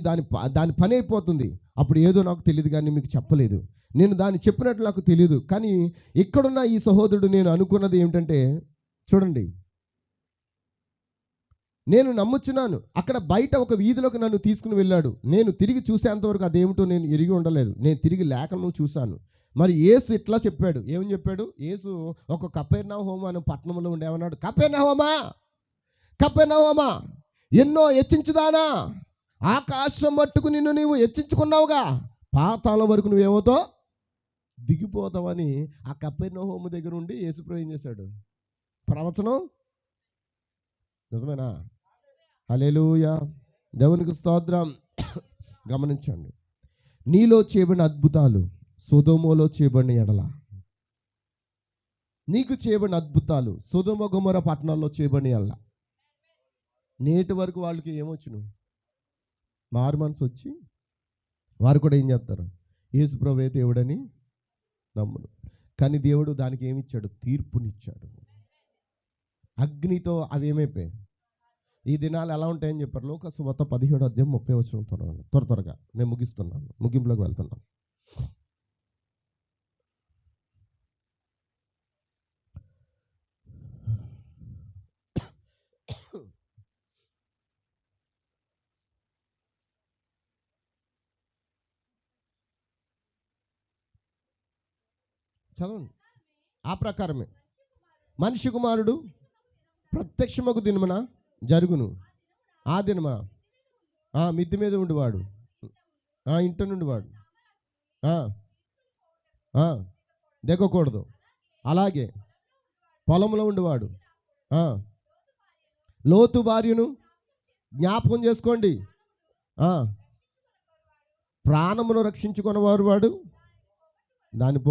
A: దాని పని అయిపోతుంది. అప్పుడు ఏదో నాకు తెలియదు, కానీ మీకు చెప్పలేదు. నేను దాన్ని చెప్పినట్లు నాకు తెలియదు. కానీ ఇక్కడున్న ఈ సహోదరుడు నేను అనుకున్నది ఏమిటంటే, చూడండి, నేను నమ్ముచున్నాను. అక్కడ బయట ఒక వీధిలోకి నన్ను తీసుకుని వెళ్ళాడు. నేను తిరిగి చూసేంతవరకు అదేమిటో నేను ఎరిగి ఉండలేదు. నేను తిరిగి లేఖను చూశాను. మరి యేసు ఇట్లా చెప్పాడు. ఏమని చెప్పాడు? యేసు ఒక కపెర్నహూము అనే పట్టణంలో ఉండేమన్నాడు, కపెర్నహూమా, కపెర్నహూమా, ఎన్నో హెచ్చించుదానా, ఆకాశం మట్టుకు నిన్ను నీవు హెచ్చించుకున్నావుగా, పాతాళం వరకు నువ్వేమవుతావు, దిగిపోతావని ఆ కపెర్నహూము దగ్గర ఉండి యేసుప్రభు ఏం చేశాడు? ప్రవచనం. నిజమేనా? హల్లెలూయా, దేవునికి స్తోత్రం. గమనించండి, నీలో చేయబడిన అద్భుతాలు సొదొమలో చేయబడిన ఎడల, నీకు చేయబడిన అద్భుతాలు సొదొమ గొమొర పట్టణాల్లో చేయబడిన ఎడల, నేటి వరకు వాళ్ళకి ఏమొచ్చును? మారు మనసు వచ్చి వారు కూడా ఏం చేస్తారు? యేసు ప్రభువే దేవుడని నమ్మును. కానీ దేవుడు దానికి ఏమిచ్చాడు? తీర్పునిచ్చాడు. అగ్నితో అవి ఏమైపోయాయి? ఈ దినాలు ఎలా ఉంటాయని చెప్పారు? లోకసువార్త 17:30 త్వరగా నేను ముగిస్తున్నాను, ముగింపులోకి వెళ్తున్నాను. చదవండి. ఆ ప్రకారమే మనిషి కుమారుడు ప్రత్యక్షమగు దినమున జరుగును. ఆ దినమున మిద్ది మీద ఉండివాడు, ఇంటి నుండి వాడు దిగకూడదు. అలాగే పొలంలో ఉండేవాడు లోతు భార్యను జ్ఞాపకం చేసుకోండి. ప్రాణమును రక్షించుకున్నవాడు వాడు దాన్ని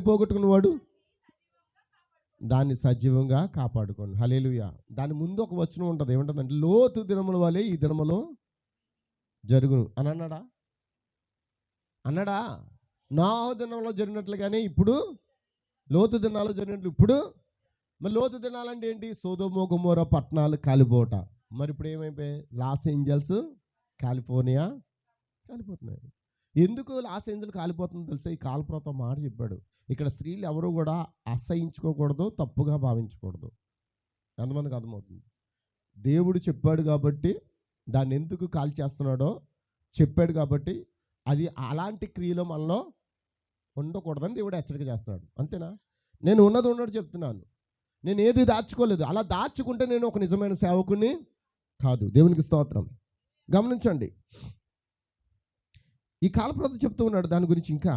A: పోగొట్టుకున్నవాడు దాన్ని సజీవంగా కాపాడుకోండి. హల్లెలూయా. దాని ముందు ఒక వచనం ఉంటుంది, ఏముంటుందంటే, లోతు దినముల వలె ఈ దినములో జరుగును అని అన్నాడా? నోహు దినంలో జరిగినట్లుగానే ఇప్పుడు లోతు దినాలు జరిగినట్లు. ఇప్పుడు మరి లోతు దినాలంటే ఏంటి? సొదొమ గొమొర పట్టణాలు కాలిపోట. మరి ఇప్పుడు ఏమైపోయాయి? లాస్ ఏంజల్స్, కాలిఫోర్నియా కాలిపోతున్నాయి. ఎందుకు లాస్ ఏంజల్ కాలిపోతుందో తెలుసా? ఈ కాలప్రవక్త మాట చెప్పాడు, ఇక్కడ స్త్రీలు ఎవరు కూడా అసహించుకోకూడదు, తప్పుగా భావించకూడదు. ఎంతమందికి అర్థమవుతుంది? దేవుడు చెప్పాడు కాబట్టి, దాన్ని ఎందుకు కాల్ చేస్తున్నాడో చెప్పాడు కాబట్టి, అది అలాంటి క్రియలు మనలో ఉండకూడదని దేవుడు హెచ్చరిక చేస్తున్నాడు. అంతేనా? నేను ఉన్నట్టు చెప్తున్నాను. నేను ఏది దాచుకోలేదు. అలా దాచుకుంటే నేను ఒక నిజమైన సేవకుని కాదు. దేవునికి స్తోత్రం. గమనించండి, ఈ కాలప్రవక్త చెప్తూ ఉన్నాడు దాని గురించి. ఇంకా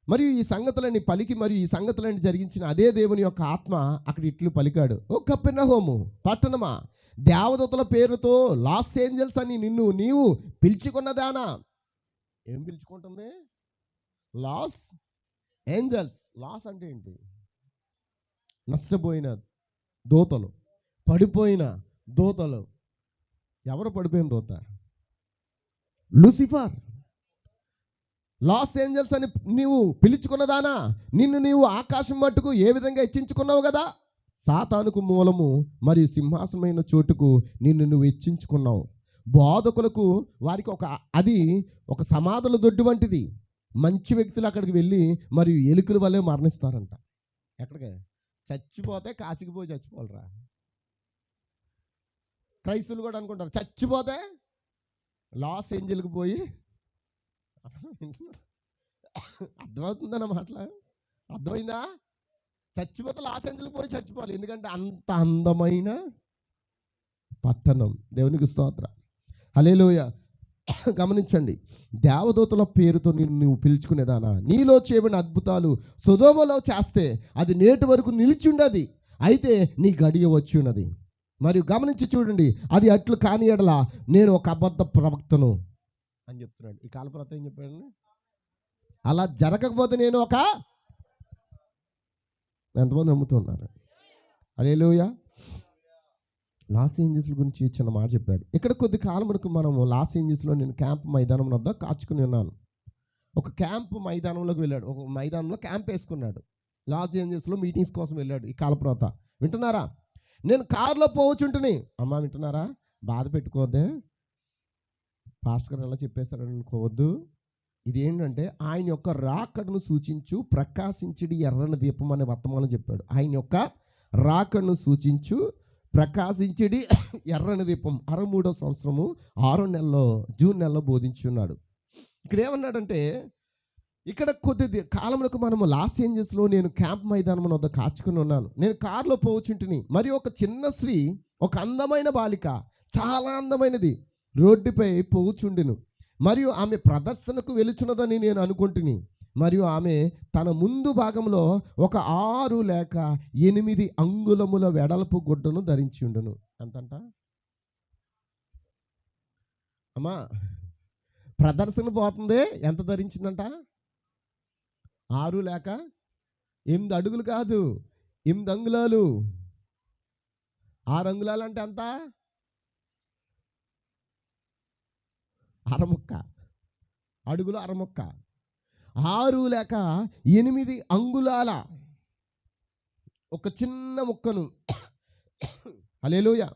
A: మరియు ఈ సంగతులని పలికి మరియు ఈ సంగతులని జరిగించిన అదే దేవుని యొక్క ఆత్మ అక్కడ ఇట్లు పలికాడు, ఓ కపెర్నహూము పట్టణమా, దేవదూతల పేరుతో లాస్ ఏంజల్స్ అని నీవు పిలుచుకున్నదానా. ఏం పిలుచుకుంటుంది? Los Angeles. లాస్ అంటే ఏంటి? నష్టపోయిన దూతలు, పడిపోయిన దూతలు, ఎవరు పడిపోయిన దూత? లూసిఫర్. లాస్ ఏంజల్స్ అని నీవు పిలుచుకున్నదానా, నిన్ను నీవు ఆకాశం మట్టుకు ఏ విధంగా హెచ్చించుకున్నావు కదా, సాతానుకు మూలము మరియు సింహాసనమైన చోటుకు నిన్ను నువ్వు హెచ్చించుకున్నావు. బోధకులకు వారికి అది ఒక సమాధుల దొడ్డు వంటిది. మంచి వ్యక్తులు అక్కడికి వెళ్ళి మరియు ఎలుకల వల్లే మరణిస్తారంట. ఎక్కడికి చచ్చిపోతే కాశీకి పోయి చచ్చిపోవాలరా. క్రైస్తవులు కూడా అనుకుంటారు చచ్చిపోతే లాస్ ఏంజల్కి పోయి. అర్థమవుతుందన్న మాటలు? అర్థమైందా? చచ్చిపోతే లాస్ ఏంజల్కి పోయి చచ్చిపోవాలి, ఎందుకంటే అంత అందమైన పట్టణం. దేవునికి స్తోత్రం. హల్లెలూయా. గమనించండి, దేవదూతల పేరుతో నువ్వు పిలుచుకునేదానా, నీలో చేయబడిన అద్భుతాలు సొదొమలో చేస్తే అది నేటి వరకు నిలిచి ఉండదు, అయితే నీ గడియ వచ్చి ఉన్నది. మరియు గమనించి చూడండి, అది అట్లు కాని ఎడల నేను ఒక అబద్ధ ప్రవక్తను అని చెప్తున్నాడు. ఈ కాల ప్రవక్త ఏం చెప్పాడు? అలా జరగకపోతే నేను ఒక, ఎంతమంది నమ్ముతున్నారు? హల్లెలూయా. లాస్ ఏంజల్స్ గురించి చిన్న మాట చెప్పాడు. ఇక్కడ కొద్ది కాలం వరకు మనము లాస్ ఏంజల్స్లో నేను క్యాంప్ మైదానం వద్ద కాచుకుని ఉన్నాను. ఒక క్యాంప్ మైదానంలోకి వెళ్ళాడు, ఒక మైదానంలో క్యాంప్ వేసుకున్నాడు. లాస్ ఏంజల్స్లో మీటింగ్స్ కోసం వెళ్ళాడు ఈ కాలప్రవక్త. వింటున్నారా? నేను కారులో పోవచ్చుంటుని, అమ్మ వింటున్నారా, బాధ పెట్టుకోవద్దే, పాస్టర్ గారు ఎలా చెప్పేశారని అనుకోవద్దు. ఇది ఏంటంటే ఆయన యొక్క రాకడను సూచించు ప్రకాశించడి ఎర్రని దీపం అనే వర్తమానం చెప్పాడు. ఆయన యొక్క రాకడను సూచించు ప్రకాశించడి ఎర్రని దీపం 63వ సంవత్సరము 6వ నెలలో జూన్ నెలలో బోధించి ఉన్నాడు. ఇక్కడ ఏమన్నాడంటే, ఇక్కడ కొద్ది కాలంలో మనము లాస్ ఏంజల్స్లో నేను క్యాంప్ మైదానం వద్ద కాచుకుని ఉన్నాను. నేను కారులో పోవచ్చుంటిని, మరి ఒక చిన్న స్త్రీ, ఒక అందమైన బాలిక, చాలా అందమైనది, రోడ్డుపై పోవచ్చుండెను. మరియు ఆమె ప్రదర్శనకు వెలుచున్నదని నేను అనుకుంటుని. మరియు ఆమె తన ముందు భాగంలో ఒక 6 లేక 8 అంగుళముల వెడల్పు గుడ్డను ధరించి ఉండును. ఎంతంట అమ్మా? ప్రదర్శన పోతుంది, ఎంత ధరించిందంట? 6 లేక 8 అడుగులు కాదు, 8 అంగుళాలు. 6 అంగుళాలు అంటే ఎంత? అరముక్క. అడుగులు అరముక్క. 6 లేక 8 అంగుళాల ఒక చిన్న ముక్కను హల్లెలూయా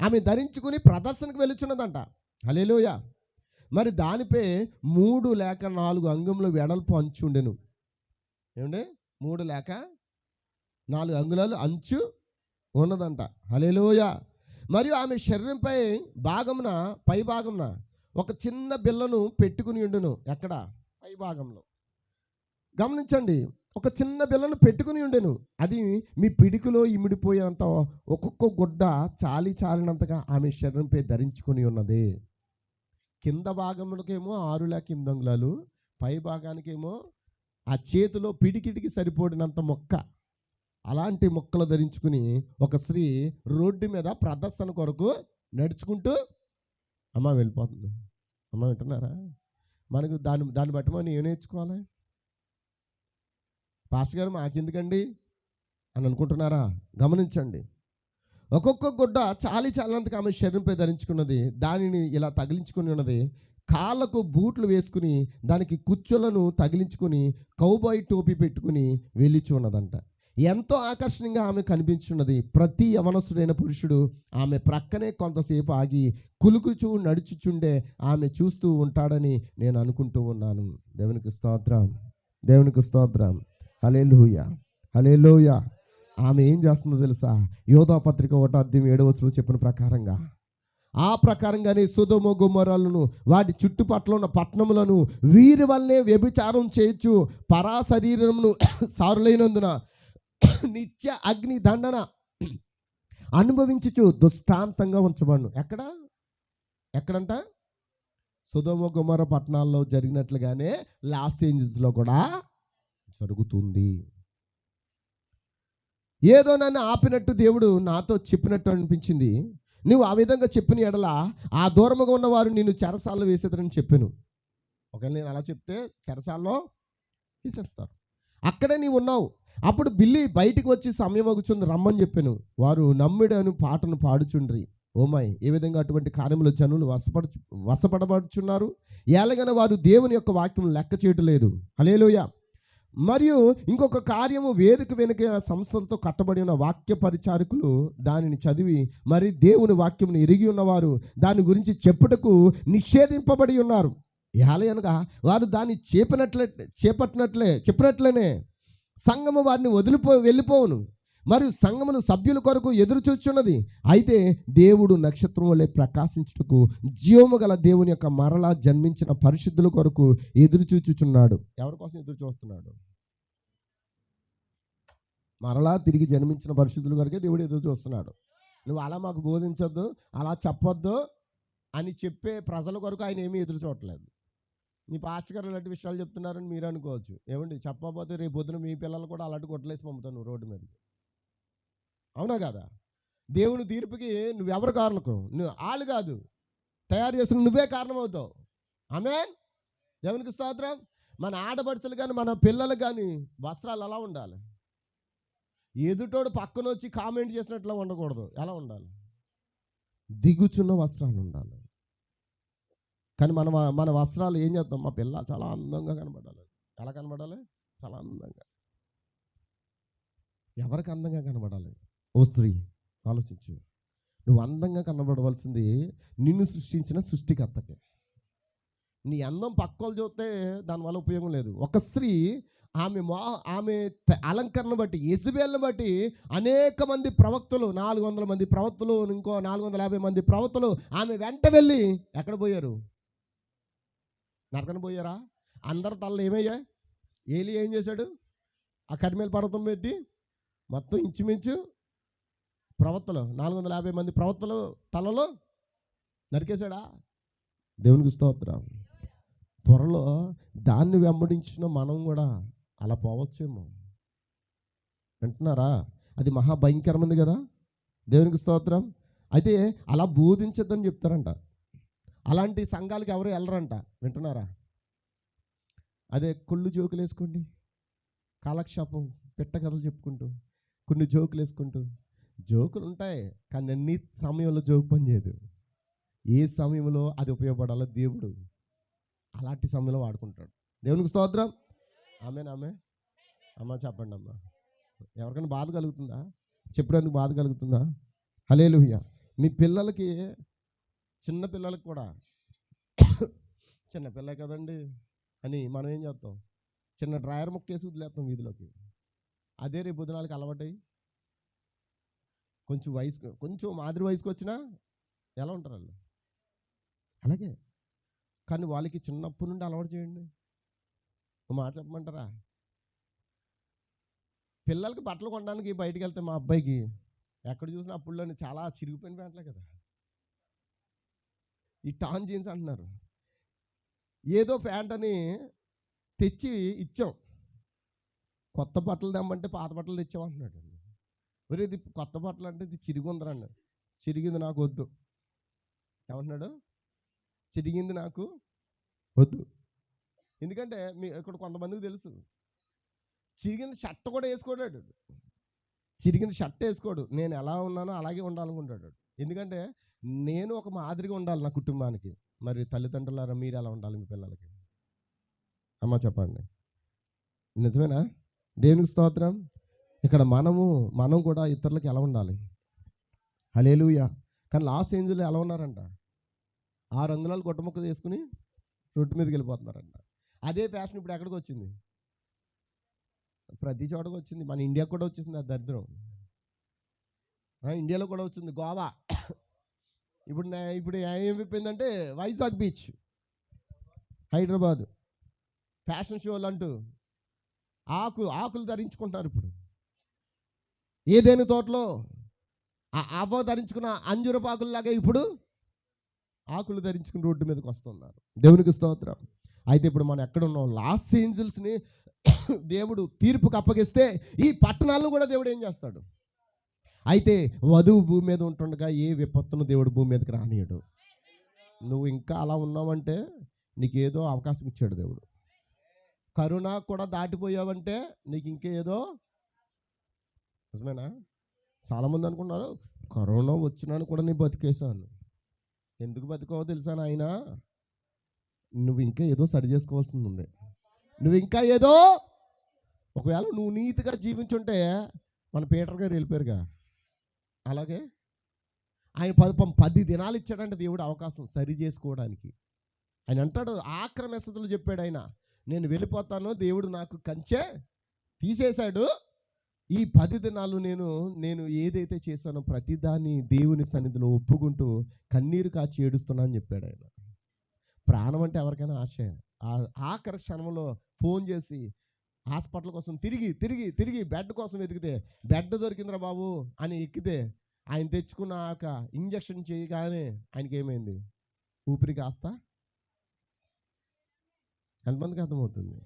A: ఆమె ధరించుకుని ప్రదర్శనకు వెళుచున్నదంట. హల్లెలూయా. మరి దానిపై 3 లేక 4 అంగుళముల వెడల్పు అంచు ఉండెను. ఏమండి? 3 లేక 4 అంగుళాలు అంచు ఉన్నదంట. హల్లెలూయా. మరియు ఆమె శరీరంపై భాగమున, పై భాగమున ఒక చిన్న బిల్లను పెట్టుకుని ఉండును. ఎక్కడ? పై భాగంలో. గమనించండి, ఒక చిన్న బిల్లను పెట్టుకుని ఉండెను. అది మీ పిడికిలో ఇమిడిపోయేంత ఒక్కొక్క గుడ్డ చాలినంతగా ఆమె శరీరంపై ధరించుకొని ఉన్నది. కింద భాగములకేమో 6 లేక 8 అంగుళాలు, పై భాగానికేమో ఆ చేతిలో పిడికిడికి సరిపోడినంత మొక్క. అలాంటి మొక్కలు ధరించుకుని ఒక స్త్రీ రోడ్డు మీద ప్రదర్శన కొరకు నడుచుకుంటూ అమ్మ వెళ్ళిపోతుంది. అమ్మ వింటున్నారా? మనకు దాన్ని బట్టి మనం ఏం నేర్చుకోవాలి? పాస్టర్ గారు మాకెందుకండి అని అనుకుంటున్నారా? గమనించండి, ఒక్కొక్క గుడ్డ చాలినంతగా ఆమె శరీరంపై ధరించుకున్నది. దానిని ఇలా తగిలించుకుని ఉన్నది. కాళ్ళకు బూట్లు వేసుకుని దానికి కుచ్చులను తగిలించుకుని కౌబాయ్ టోపీ పెట్టుకుని వెళ్ళిచి ఉన్నదంట. ఎంతో ఆకర్షణీయంగా ఆమె కనిపించున్నది. ప్రతి యవనస్తుడైన పురుషుడు ఆమె ప్రక్కనే కొంతసేపు ఆగి కులుకుచూ నడుచుచుండే ఆమె చూస్తూ ఉంటాడని నేను అనుకుంటూ ఉన్నాను. దేవునికి స్తోత్రం, దేవునికి స్తోత్రం. హల్లెలూయా, హల్లెలూయా. ఆమె ఏం చేస్తుందో తెలుసా? యోధా పత్రిక 1:7 చెప్పిన ప్రకారంగా, ఆ ప్రకారంగానే సొదొమ గొమొర్రాలను వాటి చుట్టుపట్ల ఉన్న పట్టణములను వీరి వల్లే వ్యభిచారం చేయొచ్చు పరాశరీరమును సారులైనందున నిత్య అగ్ని దండన అనుభవించుచు దృష్టాంతంగా ఉంచబడును. ఎక్కడంట? సొదొమ గొమొర్రా పట్టణాల్లో జరిగినట్లుగానే లాస్ ఏంజల్స్లో కూడా జరుగుతుంది. ఏదో నన్ను ఆపినట్టు దేవుడు నాతో చెప్పినట్టు అనిపించింది. నువ్వు ఆ విధంగా చెప్పిన ఎడల ఆ దూరముగా ఉన్నవారు నిన్ను చెరసాలలో వేసేదని చెప్పాను. ఒకవేళ నేను అలా చెప్తే చెరసాలలో వేసేస్తారు. అక్కడే నీవు ఉన్నావు. అప్పుడు బిల్లి బయటికి వచ్చి సమయం అగుచుంది రమ్మని చెప్పాను. వారు నమ్మిడను పాటను పాడుచుండ్రి. ఓమై, ఏ విధంగా అటువంటి కార్యములు జనులు వశపడబడుచున్నారు, ఏలగన వారు దేవుని యొక్క వాక్యం లెక్క చేయటం లేదు. హల్లెలూయా. మరియు ఇంకొక కార్యము, వేదిక వెనుక సంస్థలతో కట్టబడి ఉన్న వాక్య పరిచారకులు దానిని చదివి మరి దేవుని వాక్యమును ఎరిగి ఉన్నవారు దాని గురించి చెప్పుటకు నిషేధింపబడి ఉన్నారు. ఏలయనగా వారు దాన్ని చెప్పినట్లనే సంఘము వారిని వెళ్ళిపోవును. మరియు సంఘమును సభ్యుల కొరకు ఎదురు చూచున్నది. అయితే దేవుడు నక్షత్రం వలె ప్రకాశించుటకు జీవము గల దేవుని యొక్క మరలా జన్మించిన పరిశుద్ధుల కొరకు ఎదురు చూచుచున్నాడు. ఎవరి కోసం ఎదురు చూస్తున్నాడు? మరలా తిరిగి జన్మించిన పరిశుద్ధుల కొరకే దేవుడు ఎదురు చూస్తున్నాడు. నువ్వు అలా మాకు బోధించొద్దు, అలా చెప్పొద్దు అని చెప్పే ప్రజల కొరకు ఆయన ఏమీ ఎదురు చూడట్లేదు. మీ పాస్టర్ గారు ఇలాంటి విషయాలు చెప్తున్నారని మీరు అనుకోవచ్చు. ఏమండి, చెప్పకపోతే రేపు పొద్దున మీ పిల్లలు కూడా అలాంటి కొట్టలేసి పంపుతాను నువ్వు రోడ్డు మీదకి. అవునా కదా? దేవుని తీర్పుకి నువ్వెవరు కారణం? నువ్వు వాళ్ళు కాదు, తయారు చేసిన నువ్వే కారణం అవుతావు. ఆమేన్. దేవునికి స్తోత్రం. మన ఆడపడుచులు కానీ మన పిల్లలు కానీ వస్త్రాలు ఎలా ఉండాలి? ఎదుటోడు పక్కన వచ్చి కామెంట్ చేసినట్లు ఉండకూడదు. ఎలా ఉండాలి? దిగుచున్న వస్త్రాలు ఉండాలి. కానీ మన వస్త్రాలు ఏం చేస్తాం? మా పిల్ల చాలా అందంగా కనబడాలి. ఎలా కనబడాలి? చాలా అందంగా. ఎవరికి అందంగా కనబడాలి? ఓ స్త్రీ, ఆలోచించు. నువ్వు అందంగా కనబడవలసింది నిన్ను సృష్టించిన సృష్టికర్తకి. నీ అందం పక్కోలు చూస్తే దానివల్ల ఉపయోగం లేదు. ఒక స్త్రీ ఆమె అలంకరణ బట్టి, యెజబెల్ని బట్టి అనేక మంది ప్రవక్తలు, 400 మంది ప్రవక్తలు, ఇంకో 450 మంది ప్రవక్తలు ఆమె వెంట వెళ్ళి ఎక్కడ పోయారు? నరకన పోయారా? అందరు తలలు ఏమయ్యా? ఏలి ఏం చేశాడు? ఆ కర్మేలు పర్వతం పెట్టి మొత్తం ఇంచుమించు ప్రవక్తలు 450 మంది ప్రవక్తలు తలలో నరికేశాడా? దేవునికి స్తోత్రం. త్వరలో దాన్ని వెంబడించిన మనం కూడా అలా పోవచ్చేమో. వింటున్నారా? అది మహాభయంకరమైంది కదా. దేవునికి స్తోత్రం. అయితే అలా బోధించద్దని చెప్తారంట. అలాంటి సంఘాలకు ఎవరు వెళ్ళరంట. వింటున్నారా? అదే కుళ్ళు జోకులు వేసుకోండి, కాలక్షేపం, పిట్ట కథలు చెప్పుకుంటూ, కొన్ని జోకులు వేసుకుంటూ. జోకులు ఉంటాయి కానీ అన్ని సమయంలో జోకు పని చేయదు. ఏ సమయంలో అది ఉపయోగపడాలో దేవుడు అలాంటి సమయంలో వాడుకుంటాడు. దేవునికి స్తోత్రం. ఆమేన్. అమ్మ చెప్పండి అమ్మ. ఎవరికైనా బాధ కలుగుతుందా? చెప్పడానికి బాధ కలుగుతుందా? హల్లెలూయా. మీ పిల్లలకి, చిన్న పిల్లలకి కూడా చిన్న పిల్లే కదండి అని మనం ఏం చేస్తాం? చిన్న డ్రాయర్ ముక్కేసి వదిలేస్తాం వీధిలోకి. అదే రేపు పొద్దునాలకి అలవాటై కొంచెం మాదిరి వయసుకు వచ్చినా ఎలా ఉంటారు వాళ్ళు? అలాగే. కానీ వాళ్ళకి చిన్నప్పటి నుండి అలవాటు చేయండి. ఒక మాట చెప్పమంటారా? పిల్లలకి బట్టలు కొనడానికి బయటికి వెళ్తే మా అబ్బాయికి ఎక్కడ చూసినా అప్పుడులోని చాలా చిరిగిపోయిన ప్యాంట్లే కదా. ఈ టాన్ జీన్స్ అంటున్నారు. ఏదో ప్యాంట్ అని తెచ్చి ఇచ్చాం. కొత్త బట్టలు తెమ్మంటే పాత బట్టలు తెచ్చామంటున్నాడు. మరి ఇది కొత్త బట్టలు అంటే ఇది చిరిగి ఉందరండి. చిరిగింది నాకు వద్దు. ఏమంటున్నాడు? చిరిగింది నాకు వద్దు. ఎందుకంటే ఇక్కడ కొంతమందికి తెలుసు, చిరిగిన షర్ట్ కూడా వేసుకోడాడు. చిరిగిన షర్ట్ వేసుకోడు. నేను ఎలా ఉన్నానో అలాగే ఉండాలనుకుంటాడు. ఎందుకంటే నేను ఒక మాదిరిగా ఉండాలి నా కుటుంబానికి. మరి తల్లిదండ్రులారా మీరు ఎలా ఉండాలి మీ పిల్లలకి? అమ్మ చెప్పండి. నిజమేనా? దేవునికి స్తోత్రం. ఇక్కడ మనం కూడా ఇతరులకు ఎలా ఉండాలి? హల్లెలూయా. కానీ లాస్ ఏంజల్స్లో ఎలా ఉన్నారంట? 6 అంగుళాలు గుట్టముక్క తీసుకుని రొట్టు మీదకి వెళ్ళిపోతున్నారంట. అదే ఫ్యాషన్ ఇప్పుడు ఎక్కడికి వచ్చింది? ప్రతి చోటకి వచ్చింది. మన ఇండియాకు కూడా వచ్చేసింది ఆ దరిద్రం. ఇండియాలో కూడా వచ్చింది. గోవా ఇప్పుడు ఏమైపోయిందంటే వైజాగ్ బీచ్, హైదరాబాద్ ఫ్యాషన్ షోలు అంటూ ఆకులు ధరించుకుంటారు. ఇప్పుడు ఏదైనా తోటలో ఆవ ధరించుకున్న అంజురపాకుల్లాగా ఇప్పుడు ఆకులు ధరించుకుని రోడ్డు మీదకి వస్తున్నారు. దేవునికి స్తోత్రం. అయితే ఇప్పుడు మనం ఎక్కడ ఉన్నాం? లాస్ ఏంజల్స్ని దేవుడు తీర్పుకు అప్పగిస్తే ఈ పట్టణాలను కూడా దేవుడు ఏం చేస్తాడు? అయితే వధువు భూమి మీద ఉంటుండగా ఏ విపత్తును దేవుడు భూమి మీదకి రానియడు. నువ్వు ఇంకా అలా ఉన్నావంటే నీకు ఏదో అవకాశం ఇచ్చాడు దేవుడు. కరోనా కూడా దాటిపోయావంటే నీకు ఇంకేదో. నిజమేనా? చాలామంది అనుకున్నారు కరోనా వచ్చినాను కూడా నేను బతికేశాను. ఎందుకు బతికావో తెలుసా నాయనా? నువ్వు ఇంకా ఏదో సరి చేసుకోవాల్సింది ఉంది. నువ్వు ఇంకా ఏదో, ఒకవేళ నువ్వు నీతిగా జీవించుంటే మన పీటర్ గారు వెళ్ళిపోయారుగా. అలాగే ఆయన 10 దినాలు ఇచ్చాడంటే దేవుడు అవకాశం సరి చేసుకోవడానికి. ఆయన అంటాడు, ఆఖరి మెసేజ్లో చెప్పాడు ఆయన, నేను వెళ్ళిపోతాను, దేవుడు నాకు కంచె తీసేశాడు, ఈ 10 దినాలు నేను ఏదైతే చేశానో ప్రతిదాన్ని దేవుని సన్నిధిలో ఒప్పుకుంటూ కన్నీరు కాచి ఏడుస్తున్నా అని చెప్పాడు ఆయన. ప్రాణం అంటే ఎవరికైనా ఆశ. ఆఖరి క్షణంలో ఫోన్ చేసి హాస్పిటల్ కోసం తిరిగి బెడ్ కోసం వెతికితే బెడ్ దొరికిందిరా బాబు అని ఎక్కితే ఆయన తెచ్చుకున్నాక ఇంజక్షన్ చేయగానే ఆయనకి ఏమైంది? ఊపిరి కాస్త. ఎంతమందికి అర్థమవుతుంది?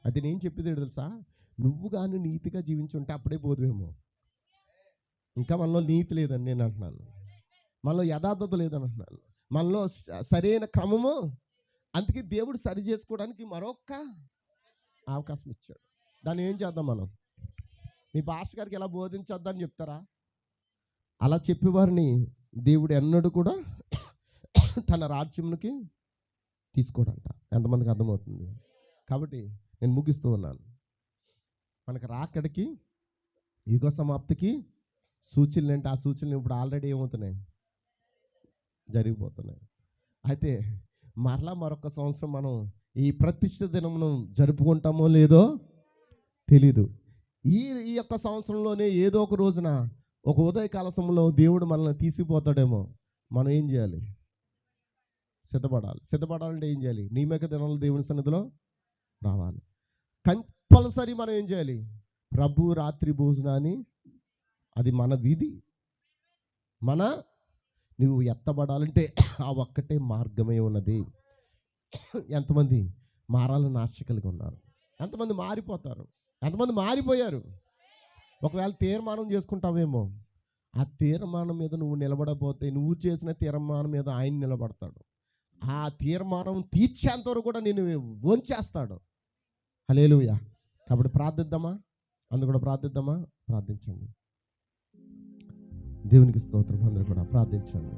A: అది నేను చెప్పేది తెలుసా? నువ్వు కానీ నీతిగా జీవించుంటే అప్పుడే పోదువేమో. ఇంకా మనలో నీతి లేదని నేను అంటున్నాను, మనలో యథార్థత లేదని అంటున్నాను, మనలో సరైన క్రమము. అందుకే దేవుడు సరి చేసుకోవడానికి మరొక అవకాశం ఇచ్చాడు. దాన్ని ఏం చేద్దాం మనం? మీ పాస్టర్ గారికి ఎలా బోధించొద్దని చెప్తారా? అలా చెప్పేవారిని దేవుడు ఎన్నడూ కూడా తన రాజ్యంలోకి తీసుకోడంట. ఎంతమందికి అర్థమవుతుంది? కాబట్టి నేను ముగిస్తూ ఉన్నాను. మనకు రాకడికి, యుగ సమాప్తికి సూచనలు అంటే ఆ సూచనలు ఇప్పుడు ఆల్రెడీ ఏమవుతున్నాయి? జరిగిపోతున్నాయి. అయితే మరలా మరొక సంవత్సరం మనం ఈ ప్రతిష్ఠ దినమును జరుపుకుంటామో లేదో తెలీదు. ఈ యొక్క సంవత్సరంలోనే ఏదో ఒక రోజున ఒక ఉదయకాల సమయంలో దేవుడు మనల్ని తీసుకుపోతాడేమో. మనం ఏం చేయాలి? సిద్ధపడాలంటే ఏం చేయాలి? నియమిక దినాలు దేవుని సన్నిధిలో రావాలి. కంపల్సరీ మనం ఏం చేయాలి? ప్రభు రాత్రి భోజనాన్ని, అది మన విధి. నువ్వు ఎత్తబడాలంటే ఆ ఒక్కటే మార్గమే ఉన్నది. ఎంతమంది మారాలని ఆశ కలిగి ఉన్నారు? ఎంతమంది మారిపోతారు? ఎంతమంది మారిపోయారు? ఒకవేళ తీర్మానం చేసుకుంటావేమో, ఆ తీర్మానం మీద నువ్వు నిలబడకపోతే నువ్వు చేసిన తీర్మానం మీద ఆయన నిలబడతాడు. ఆ తీర్మానం తీర్చేంత వరకు కూడా నేను వంచేస్తాడు. హల్లెలూయా. కాబట్టి ప్రార్థిద్దామా? అందరూ కూడా ప్రార్థిద్దామా? ప్రార్థించండి. దేవునికి స్తోత్రం. అందరూ కూడా ప్రార్థించండి.